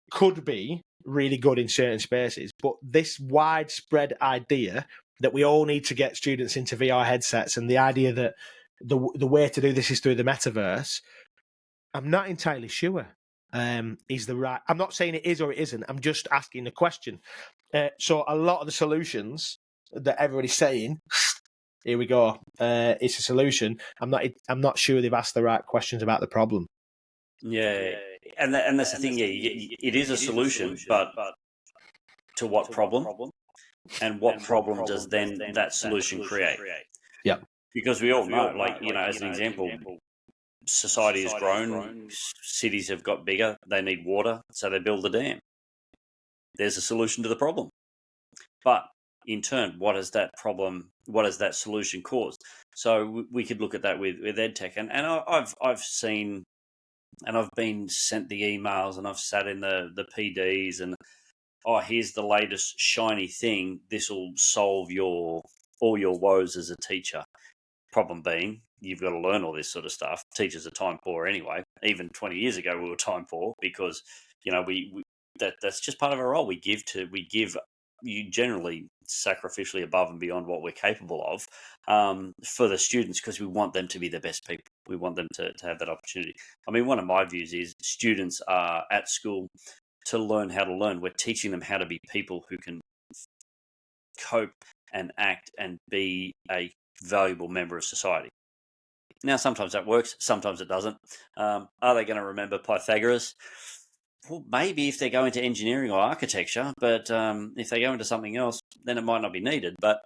could be really good in certain spaces. But this widespread idea that we all need to get students into VR headsets, and the idea that the way to do this is through the metaverse, I'm not entirely sure is the right. I'm not saying it is or it isn't. I'm just asking the question. So a lot of the solutions that everybody's saying, here we go, it's a solution. I'm not sure they've asked the right questions about the problem. Yeah, and that's the thing. Yeah, it is a solution, but to what problem? And what problem does then that solution create? Yeah, because we all know, like as an example, society has grown, cities have got bigger, they need water, so they build a dam. There's a solution to the problem. But in turn, what does that solution cause? So we could look at that with EdTech. And I've seen, and I've been sent the emails, and I've sat in the PDs, and here's the latest shiny thing. This will solve all your woes as a teacher. Problem being, you've got to learn all this sort of stuff. Teachers are time poor anyway. Even 20 years ago, we were time poor because that's just part of our role. We give you generally sacrificially above and beyond what we're capable of for the students, because we want them to be the best people. We want them to have that opportunity. I mean, one of my views is students are at school to learn how to learn. We're teaching them how to be people who can cope and act and be a valuable member of society. Now, sometimes that works, sometimes it doesn't. Are they going to remember Pythagoras? Well, maybe if they're going to engineering or architecture, but if they go into something else, then it might not be needed. But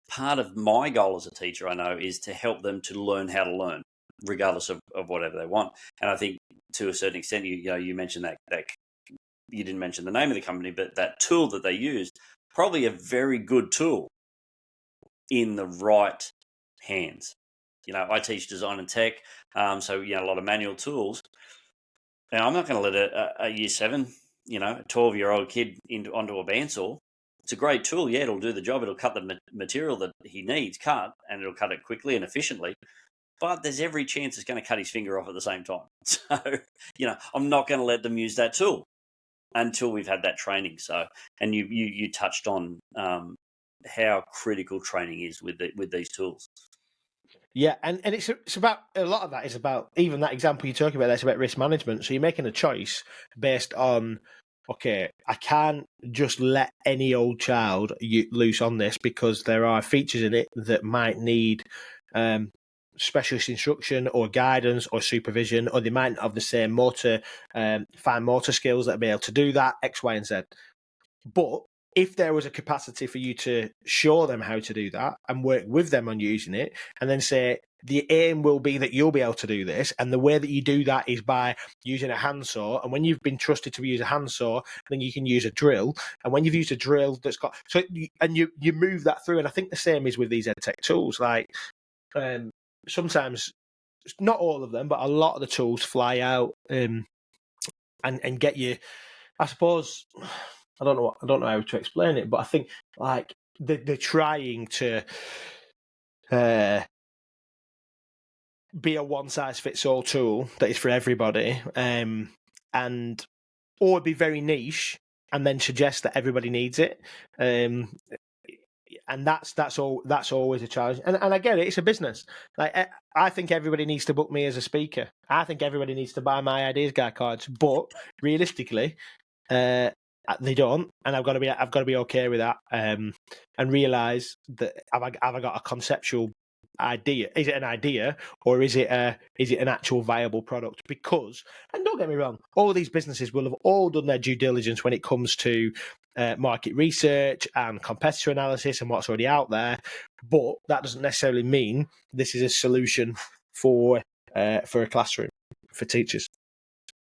part of my goal as a teacher, I know, is to help them to learn how to learn, regardless of whatever they want. And I think to a certain extent, you mentioned that you didn't mention the name of the company, but that tool that they used, probably a very good tool in the right hands. I teach design and tech, so a lot of manual tools. Now, I'm not going to let a year 7, a 12-year-old kid onto a bandsaw. It's a great tool. Yeah, it'll do the job. It'll cut the material that he needs cut, and it'll cut it quickly and efficiently. But there's every chance it's going to cut his finger off at the same time. So, I'm not going to let them use that tool until we've had that training. So, and you touched on how critical training is with these tools. Yeah, and it's about, a lot of that is about, even that example you're talking about, that's about risk management. So you're making a choice based on, okay, I can't just let any old child loose on this because there are features in it that might need specialist instruction or guidance or supervision, or they might not have the same fine motor skills that be able to do that, X, Y, and Z. But if there was a capacity for you to show them how to do that and work with them on using it, and then say, the aim will be that you'll be able to do this, and the way that you do that is by using a handsaw. And when you've been trusted to use a handsaw, then you can use a drill. And when you've used a drill that's got you move that through. And I think the same is with these EdTech tools. Like sometimes, not all of them, but a lot of the tools fly out and get you, I suppose. I don't know how to explain it, but I think like they're trying to be a one-size-fits-all tool that is for everybody, or be very niche and then suggest that everybody needs it. And that's always a challenge. And I get it; it's a business. Like I think everybody needs to book me as a speaker. I think everybody needs to buy my ideas guide cards. But realistically, they don't, and I've got to be okay with that, and realize that have I got a conceptual idea? Is it an idea, or is it an actual viable product? Because, and don't get me wrong, all these businesses will have all done their due diligence when it comes to market research and competitor analysis and what's already out there, but that doesn't necessarily mean this is a solution for a classroom, for teachers.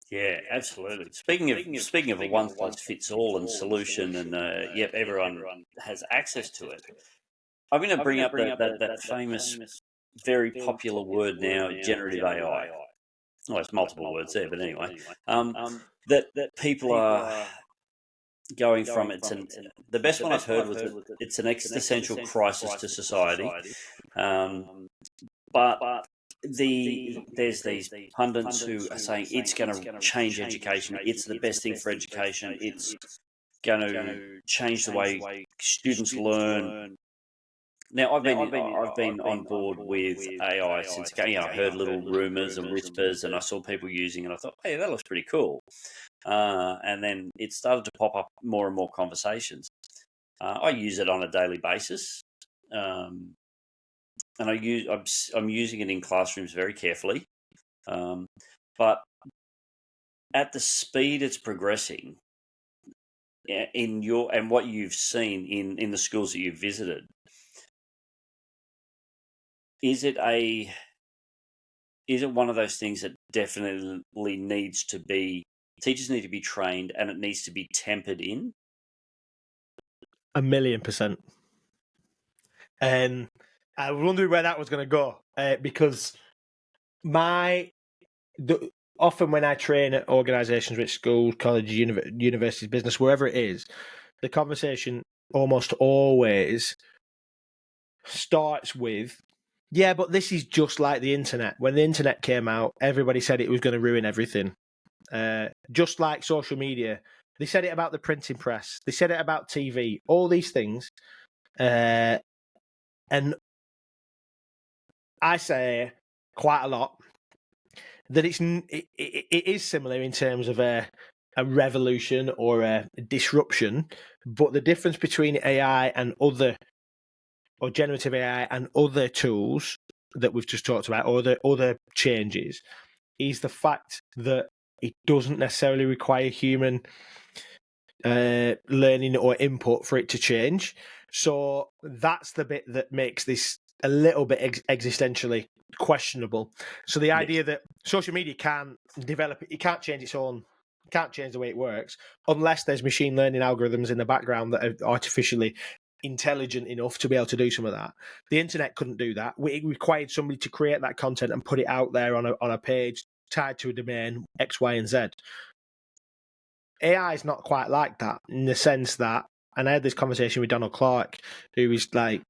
Yeah, absolutely. Speaking of a one size fits all and solution, and everyone has access to it. I'm going to bring up that famous, very popular word now, generative AI. Well, it's multiple words there, but anyway, that people are going from it. The best one I've heard was that it's an existential crisis to society, but there's these pundits who are saying it's going to change education. It's the best thing for education. It's going to change the way students learn. Now, I've been on board with AI since I heard little rumours and whispers, and I saw people using it. I thought, hey, that looks pretty cool. And then it started to pop up more and more conversations. I use it on a daily basis. And I'm using it in classrooms very carefully, but at the speed it's progressing, and what you've seen in the schools that you've visited, is it one of those things that definitely needs to be, teachers need to be trained, and it needs to be tempered in? 1,000,000%. And I was wondering where that was going to go, because often when I train at organisations, which schools, colleges, universities, business, wherever it is, the conversation almost always starts with, yeah, but this is just like the internet. When the internet came out, everybody said it was going to ruin everything. Just like social media. They said it about the printing press. They said it about TV. All these things. And I say quite a lot that it is similar in terms of a revolution or a disruption, but the difference between AI and or generative AI and other tools that we've just talked about, or the other changes, is the fact that it doesn't necessarily require human learning or input for it to change. So that's the bit that makes this a little bit existentially questionable. So the idea that social media can't develop, it can't change its own, can't change the way it works unless there's machine learning algorithms in the background that are artificially intelligent enough to be able to do some of that. The internet couldn't do that. It required somebody to create that content and put it out there on a page tied to a domain X, Y, and Z. AI is not quite like that in the sense that, and I had this conversation with Donald Clark, who is like,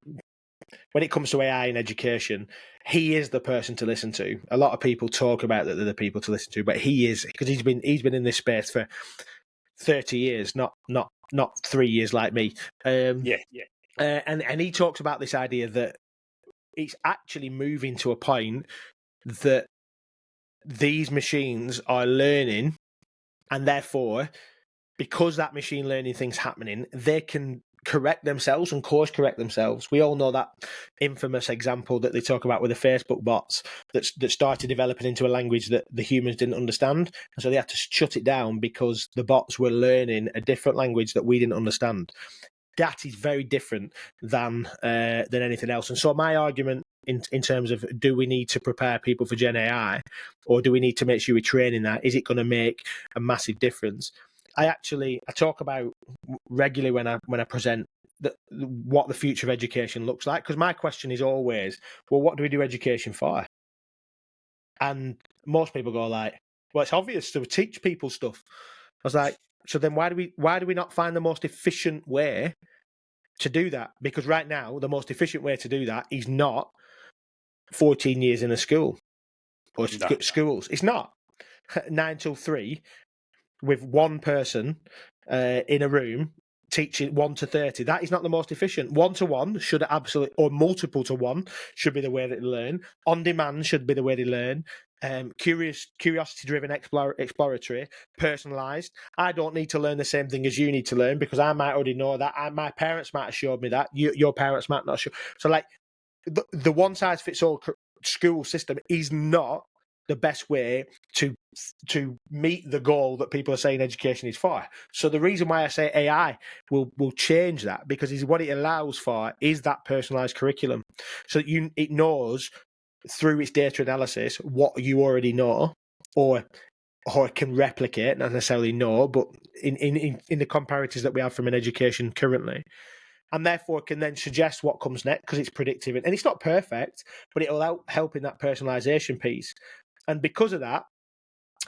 when it comes to AI in education, he is the person to listen to. A lot of people talk about that they're the people to listen to, but he is, because he's been in this space for 30 years, not 3 years like me. And he talks about this idea that it's actually moving to a point that these machines are learning, and therefore, because that machine learning thing's happening, they can correct themselves and course correct themselves. We all know that infamous example that they talk about with the Facebook bots that started developing into a language that the humans didn't understand, and so they had to shut it down because the bots were learning a different language that we didn't understand. That is very different than anything else. And so my argument in terms of, do we need to prepare people for Gen AI, or do we need to make sure we're training that? Is it going to make a massive difference? I talk about regularly when I present what the future of education looks like, because my question is always, well, what do we do education for? And most people go like, well, it's obvious to teach people stuff. I was like, so then why do we not find the most efficient way to do that? Because right now, the most efficient way to do that is not 14 years in a school or schools. It's not 9 till 3 with one person in a room teaching 1 to 30. That is not the most efficient. 1-to-1 should absolutely, or multiple to one should be the way that they learn. On demand should be the way they learn. Curiosity driven, exploratory, personalised. I don't need to learn the same thing as you need to learn, because I might already know that. My parents might have showed me that. Your parents might not show. So like the one size fits all school system is not the best way to meet the goal that people are saying education is for. So the reason why I say AI will change that, because what it allows for is that personalised curriculum. So that it knows through its data analysis what you already know, or can replicate, not necessarily know, but in the comparatives that we have from an education currently. And therefore can then suggest what comes next, because it's predictive. And it's not perfect, but it'll help in that personalisation piece. And because of that,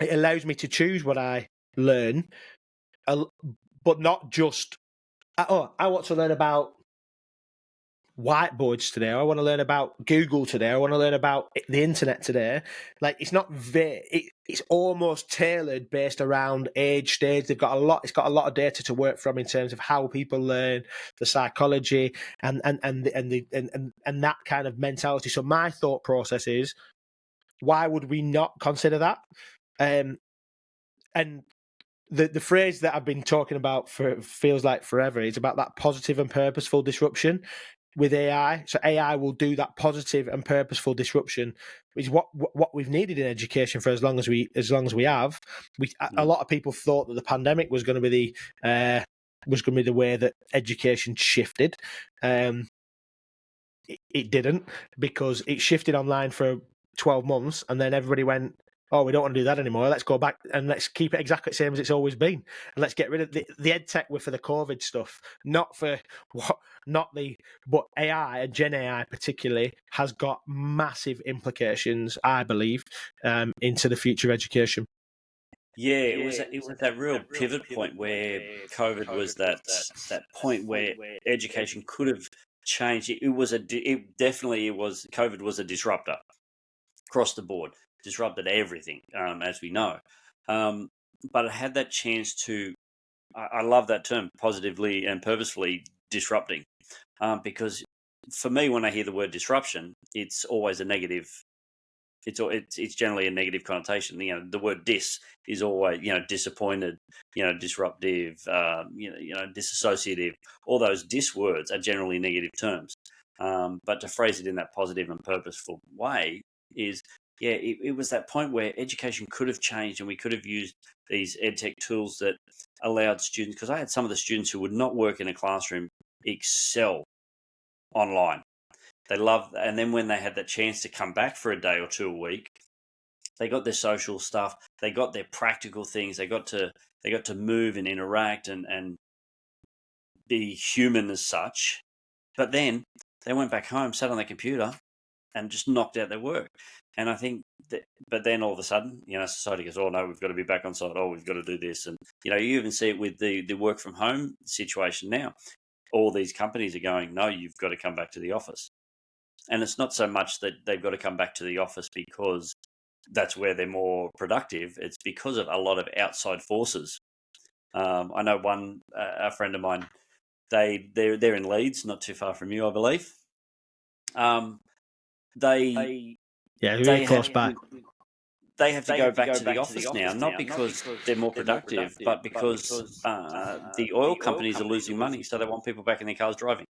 it allows me to choose what I learn, but not just, I want to learn about whiteboards today. I want to learn about Google today. I want to learn about the internet today. Like, it's not it's almost tailored based around age, stage. It's got a lot of data to work from in terms of how people learn, the psychology, and that kind of mentality. So my thought process is, why would we not consider that? And the phrase that I've been talking about for feels like forever is about that positive and purposeful disruption with AI. So AI will do that positive and purposeful disruption, which is what we've needed in education for as long as we have. A lot of people thought that the pandemic was going to be the way that education shifted. It didn't, because it shifted online for 12 months, and then everybody went, oh, we don't want to do that anymore. Let's go back and let's keep it exactly the same as it's always been. And let's get rid of the EdTech were for the COVID stuff, but AI and Gen AI particularly has got massive implications, I believe, into the future of education. Yeah, it was that real pivot point where COVID was that point where education could have changed. COVID was a disruptor across the board, disrupted everything, as we know. But it had that chance to, I love that term, positively and purposefully disrupting, because for me, when I hear the word disruption, it's always a negative. It's generally a negative connotation. The word dis is always, disappointed, disruptive, disassociative. All those dis words are generally negative terms. But to phrase it in that positive and purposeful way is, it was that point where education could have changed, and we could have used these EdTech tools that allowed students, because I had some of the students who would not work in a classroom excel online. They loved, and then when they had that chance to come back for a day or two a week, they got their social stuff, they got their practical things, they got to move and interact and be human as such, But then they went back home, sat on their computer, and just knocked out their work. And I think that, but then all of a sudden, society goes, oh no, we've got to be back on site. Oh, we've got to do this. And, you even see it with the work from home situation now. All these companies are going, no, you've got to come back to the office. And it's not so much that they've got to come back to the office because that's where they're more productive. It's because of a lot of outside forces. I know a friend of mine, they're in Leeds, not too far from you, I believe. Really close by. They have to go back to the office now, not because they're more productive, but because the oil companies are losing money, so they want people back in their cars driving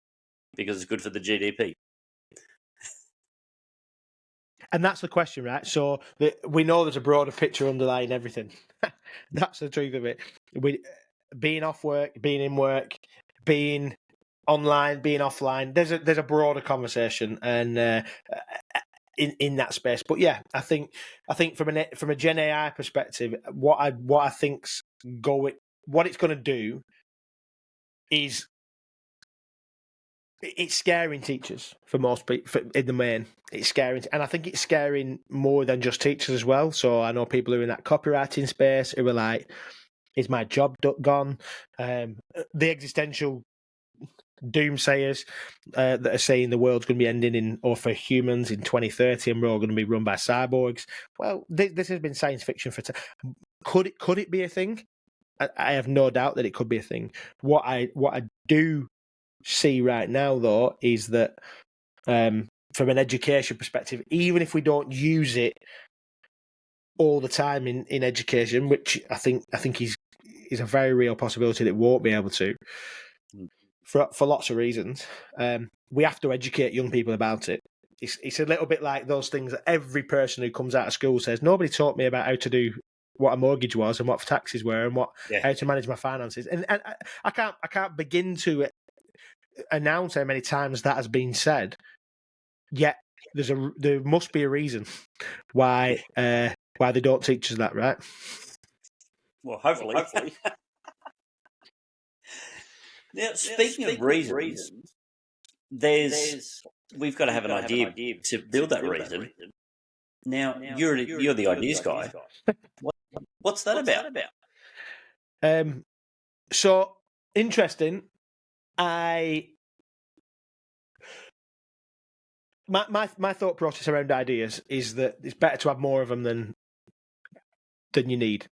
because it's good for the GDP. And that's the question, right? So we know there's a broader picture underlying everything. That's the truth of it. Being off work, being in work, being online, being offline. There's a broader conversation, and in that space. But yeah, I think from a Gen AI perspective, what I think's what it's going to do is it's scaring teachers for most people in the main. It's scaring, and I think it's scaring more than just teachers as well. So I know people who are in that copywriting space who are like, "Is my job gone?" The existential doomsayers that are saying the world's going to be ending or for humans in 2030, and we're all going to be run by cyborgs. Well, this has been science fiction for. Could it be a thing? I have no doubt that it could be a thing. What I do see right now, though, is that from an education perspective, even if we don't use it all the time in education, which I think is a very real possibility that we won't be able to, for lots of reasons, we have to educate young people about it. It's a little bit like those things that every person who comes out of school says, nobody taught me about how to do what a mortgage was and what taxes were and how to manage my finances. And I can't begin to announce how many times that has been said. Yet there must be a reason why they don't teach us that, right? Well, hopefully. Now, speaking of reasons, we've got to have an idea to build that reason. Now, you're the ideas guy. What's that about? So interesting. My thought process around ideas is that it's better to have more of them than you need.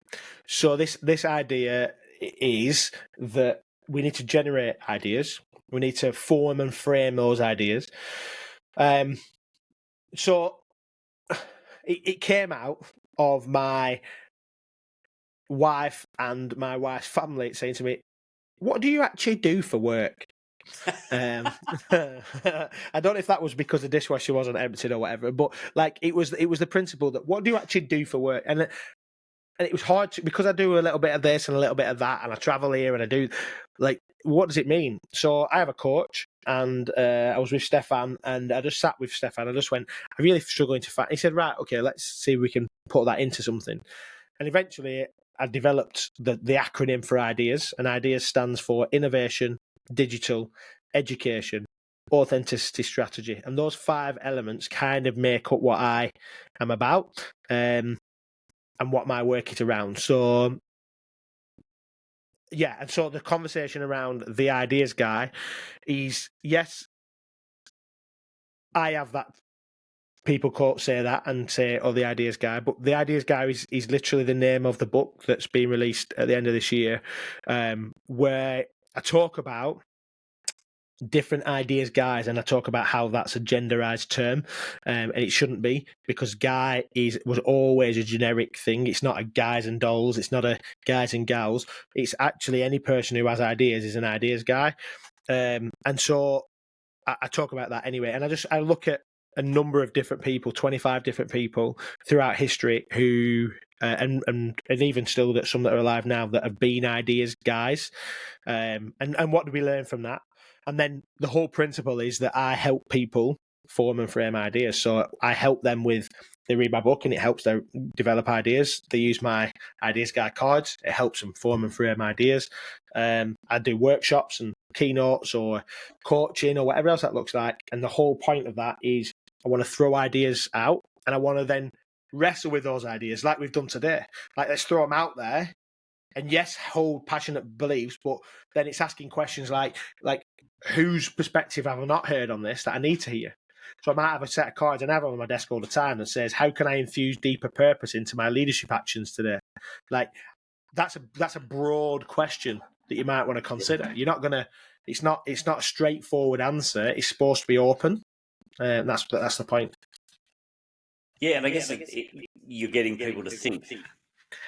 So this idea is that we need to generate ideas. We need to form and frame those ideas. So it came out of my wife and my wife's family saying to me, "What do you actually do for work?" I don't know if that was because the dishwasher wasn't emptied or whatever, but like it was the principle that what do you actually do for work? And it was hard because I do a little bit of this and a little bit of that, and I travel here and I do like, what does it mean? So I have a coach, and I was with Stefan, and I just sat with Stefan. I just went, I'm really struggling to find. He said, right, okay, let's see if we can put that into something. And eventually I developed the acronym for ideas, and ideas stands for innovation, digital, education, authenticity, strategy. And those 5 elements kind of make up what I am about and what my work is around. So yeah, and so the conversation around the ideas guy is, yes, I have that. People say that and say, oh, the ideas guy. But the ideas guy is literally the name of the book that's being released at the end of this year, where I talk about different ideas guys, and I talk about how that's a genderized term, and it shouldn't be, because guy was always a generic thing. It's not a guys and dolls, it's not a guys and gals, it's actually any person who has ideas is an ideas guy. And so I talk about that anyway, and I look at a number of different people, 25 different people throughout history who and even still that some that are alive now that have been ideas guys, and what do we learn from that? And then the whole principle is that I help people form and frame ideas. So I help them with, they read my book and it helps them develop ideas. They use my ideas guide cards. It helps them form and frame ideas. I do workshops and keynotes or coaching or whatever else that looks like. And the whole point of that is I want to throw ideas out and I want to then wrestle with those ideas like we've done today. Like, let's throw them out there. And yes, hold passionate beliefs, but then it's asking questions like whose perspective have I not heard on this that I need to hear? So I might have a set of cards, and I have them on my desk all the time, that says, how can I infuse deeper purpose into my leadership actions today? Like, that's a broad question that you might want to consider. You're not gonna. It's not a straightforward answer. It's supposed to be open, and that's the point. Yeah, and I guess you're getting people to think.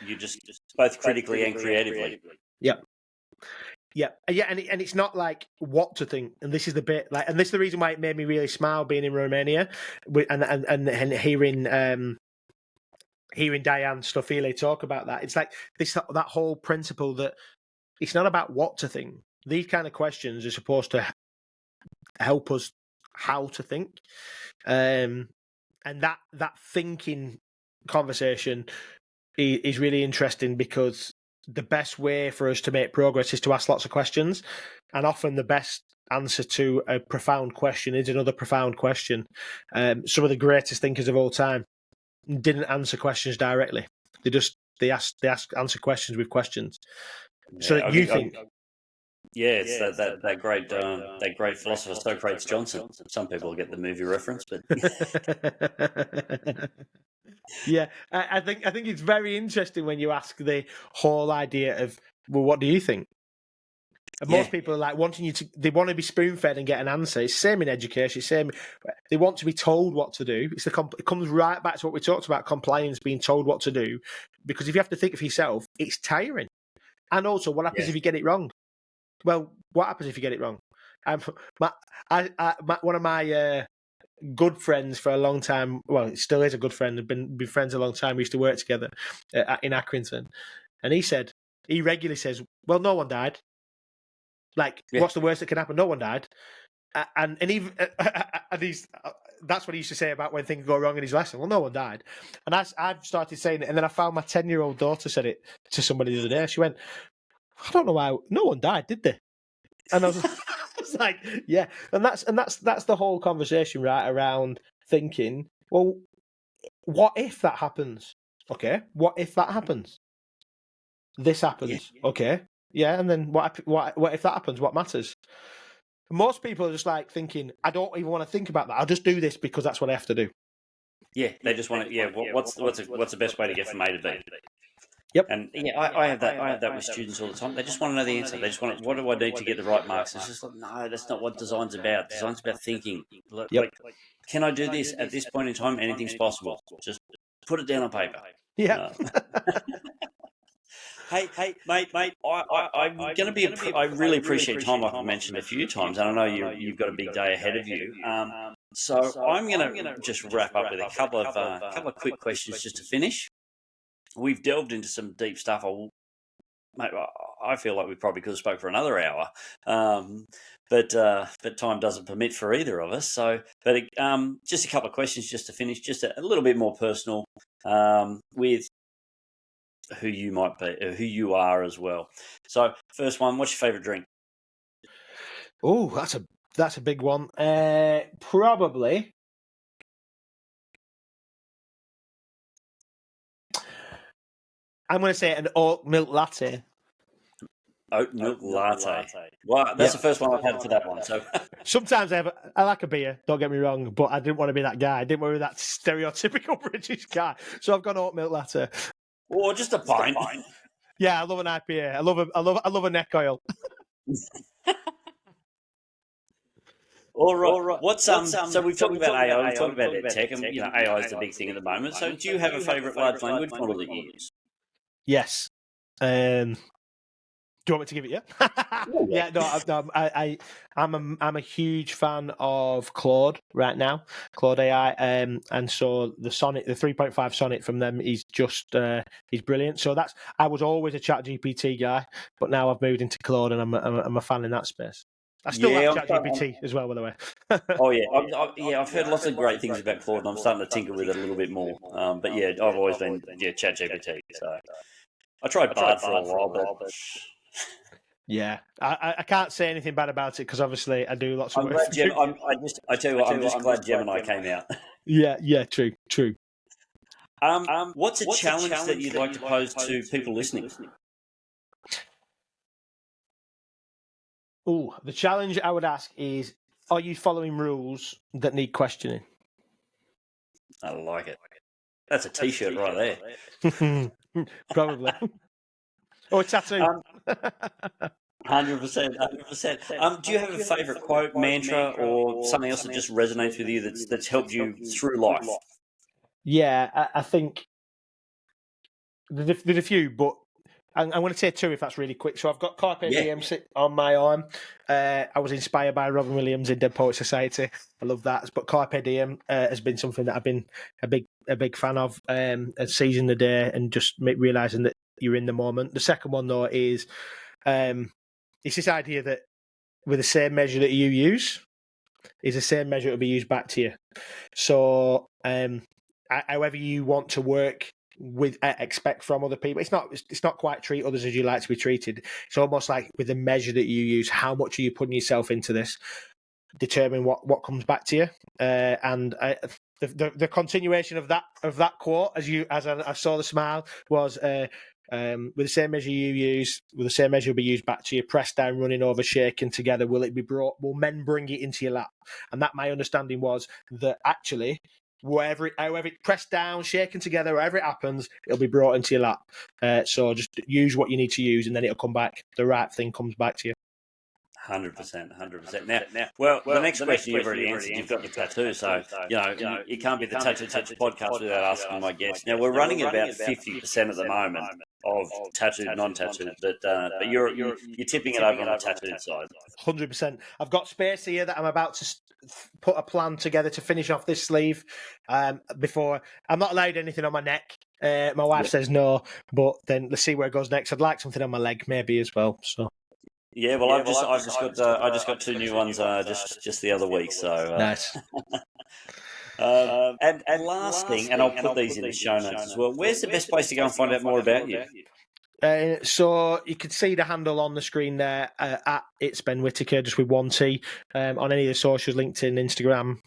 You just both critically and creatively. Yep. Yeah, and it's not like what to think, and this is the bit like, and this is the reason why it made me really smile being in Romania, and hearing Diane Stoffile talk about that. It's like that whole principle that it's not about what to think. These kind of questions are supposed to help us how to think, and that thinking conversation is really interesting, because the best way for us to make progress is to ask lots of questions, and often the best answer to a profound question is another profound question. Some of the greatest thinkers of all time didn't answer questions directly. They answer questions with questions. Yeah, so that you think. Yeah, it's that great philosopher Socrates Johnson. Some people get the movie reference, but yeah, I think it's very interesting when you ask the whole idea of, well, what do you think? And most people are like they want to be spoon-fed and get an answer. It's the same in education. They want to be told what to do. It comes right back to what we talked about, compliance, being told what to do. Because if you have to think of yourself, it's tiring. And also, what happens if you get it wrong? Well, what happens if you get it wrong? One of my good friends for a long time, well, it still is a good friend, have been friends a long time. We used to work together in Accrington. And he regularly says, well, no one died. Like, what's the worst that can happen? No one died. And even that's what he used to say about when things go wrong in his lesson. Well, no one died. And I've started saying it, and then I found my 10-year-old daughter said it to somebody the other day. She went, I don't know why no one died, did they? And I was like, yeah. And that's the whole conversation, right, around thinking, well, what if that happens? Okay, what if that happens? This happens. Yeah. Okay. Yeah, and then what if that happens? What matters? Most people are just like thinking, I don't even want to think about that. I'll just do this because that's what I have to do. Yeah, they just want to. Yeah, what's the best way to get from A to B? Yep. And I have that with students all the time. They just want to know the answer. They just want, what do I need to get the right marks? And it's just like, no, that's not what design's about. Design's about thinking. Like, can I do this at this point in time? Anything's possible. Just put it down on paper. Yeah. Hey, mate. I'm going to be. I really appreciate your time, like I mentioned a few times, and I know you've got a big day ahead of you. So I'm going to just wrap up with a couple of quick questions just to finish. We've delved into some deep stuff. I feel like we probably could have spoke for another hour, but time doesn't permit for either of us. So, just a couple of questions just to finish, just a little bit more personal, with who you might be, who you are as well. So, first one, what's your favourite drink? Oh, that's a big one. Probably. I'm going to say an oat milk latte. Oat milk latte. Well, that's the first one I've had for that one. So sometimes I like a beer. Don't get me wrong, but I didn't want to be that guy. I didn't want to be that stereotypical British guy. So I've gone oat milk latte. Or just a pint. Yeah, I love an IPA. I love a neck oil. All right. So we've talked about AI, we've talked about EdTech, and AI is the big thing at the moment. So do you have a favourite large language model that you use? Yes. Do you want me to give it you? Yeah, no. I'm a huge fan of Claude right now, Claude AI, and so the 3.5 Sonnet from them is just he's brilliant. So I was always a ChatGPT guy, but now I've moved into Claude, and I'm a fan in that space. I still like I'm starting. ChatGPT as well, by the way. Oh yeah, I've heard lots of great things about Claude, and I'm starting to tinker with it a little bit more. But yeah, I've always been ChatGPT. So I tried Bard for a while, but Yeah, I can't say anything bad about it because obviously I do lots of I'm work glad for Google. I tell you what, I'm just glad Gemini came out. Yeah, true. What's a challenge that you'd like to pose to people listening? Oh, the challenge I would ask is: are you following rules that need questioning? I like it. That's a T-shirt right there. Probably. Or a tattoo. 100%, 100%. Do you have a favourite quote, mantra, or something else that just resonates with you that's helped you through life? Yeah, I think there's a few, but I'm going to say two if that's really quick. So I've got Carpe Diem on my arm. I was inspired by Robin Williams in Dead Poets Society. I love that. But Carpe Diem has been something that I've been a big fan of, and seizing the day and just realising that you're in the moment. The second one, though, is it's this idea that with the same measure that you use is the same measure that will be used back to you. So however you want to work with expect from other people, it's not quite treat others as you like to be treated. It's almost like with the measure that you use, how much are you putting yourself into this, determine what comes back to you. And the continuation of that quote, as I saw the smile, was with the same measure you use, with the same measure will be used back to you. Pressed down, running over, shaken together. Will it be brought? Will men bring it into your lap? And that my understanding was that actually, however it pressed down, shaken together, wherever it happens, it'll be brought into your lap. So just use what you need to use, and then it'll come back. The right thing comes back to you. 100%, 100%. Now, well, the next question you've already answered. You've got the tattoo, so you can't be the Tattoo Teacher podcast without asking my guest. Now, we're running at about 50% at the moment of tattooed, non-tattooed, but you're tipping it over on the tattooed side. 100%. I've got space here that I'm about to put a plan together to finish off this sleeve. Before I'm not allowed anything on my neck. My wife says no, but then let's see where it goes next. I'd like something on my leg, maybe as well. So. Yeah, well, I've just got two new ones just the other week. So nice. And last thing, and I'll put these in the show notes as well. Where's the best place to go and find out more about you? So you could see the handle on the screen there at It's Ben Whitaker, just with one T, on any of the socials, LinkedIn, Instagram,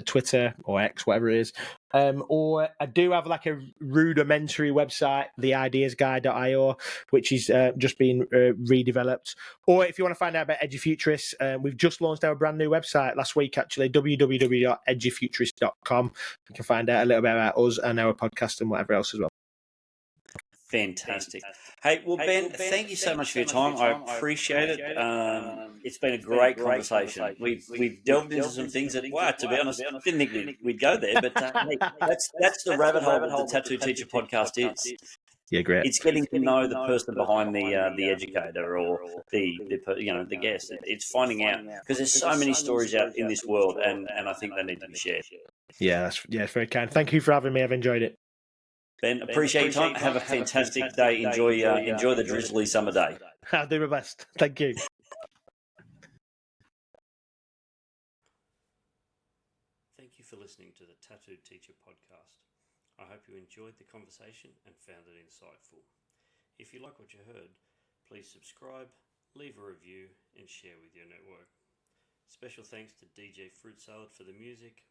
Twitter or X, whatever it is. Or I do have like a rudimentary website, theideasguy.io, which is just being redeveloped. Or if you want to find out about Edufuturists, we've just launched our brand new website last week, actually, www.edufuturist.com. You can find out a little bit about us and our podcast and whatever else as well. Fantastic. Hey, well, Ben, thank you so much for your time. I appreciate it. It's been a great conversation. We've delved into some things that, wow, to be honest, didn't think we'd go there, but hey, that's the rabbit hole that the Tattoo Teacher podcast is. Yeah, great. It's getting to know the person behind the educator or the guest. It's finding out, because there's so many stories out in this world, and I think they need to be shared. Yeah, it's very kind. Thank you for having me. I've enjoyed it. Ben, appreciate your time. Have a fantastic day. Enjoy the drizzly summer day. I'll do my best. Thank you. Thank you for listening to the Tattoo Teacher podcast. I hope you enjoyed the conversation and found it insightful. If you like what you heard, please subscribe, leave a review, and share with your network. Special thanks to DJ Fruit Salad for the music.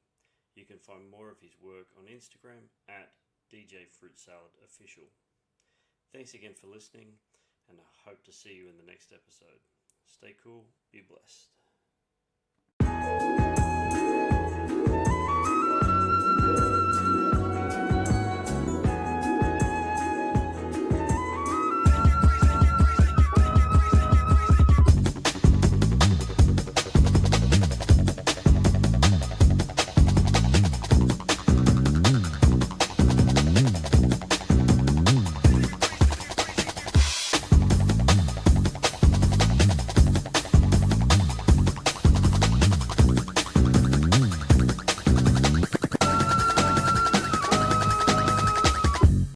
You can find more of his work on Instagram at DJ Fruit Salad Official. Thanks again for listening, and I hope to see you in the next episode. Stay cool, be blessed.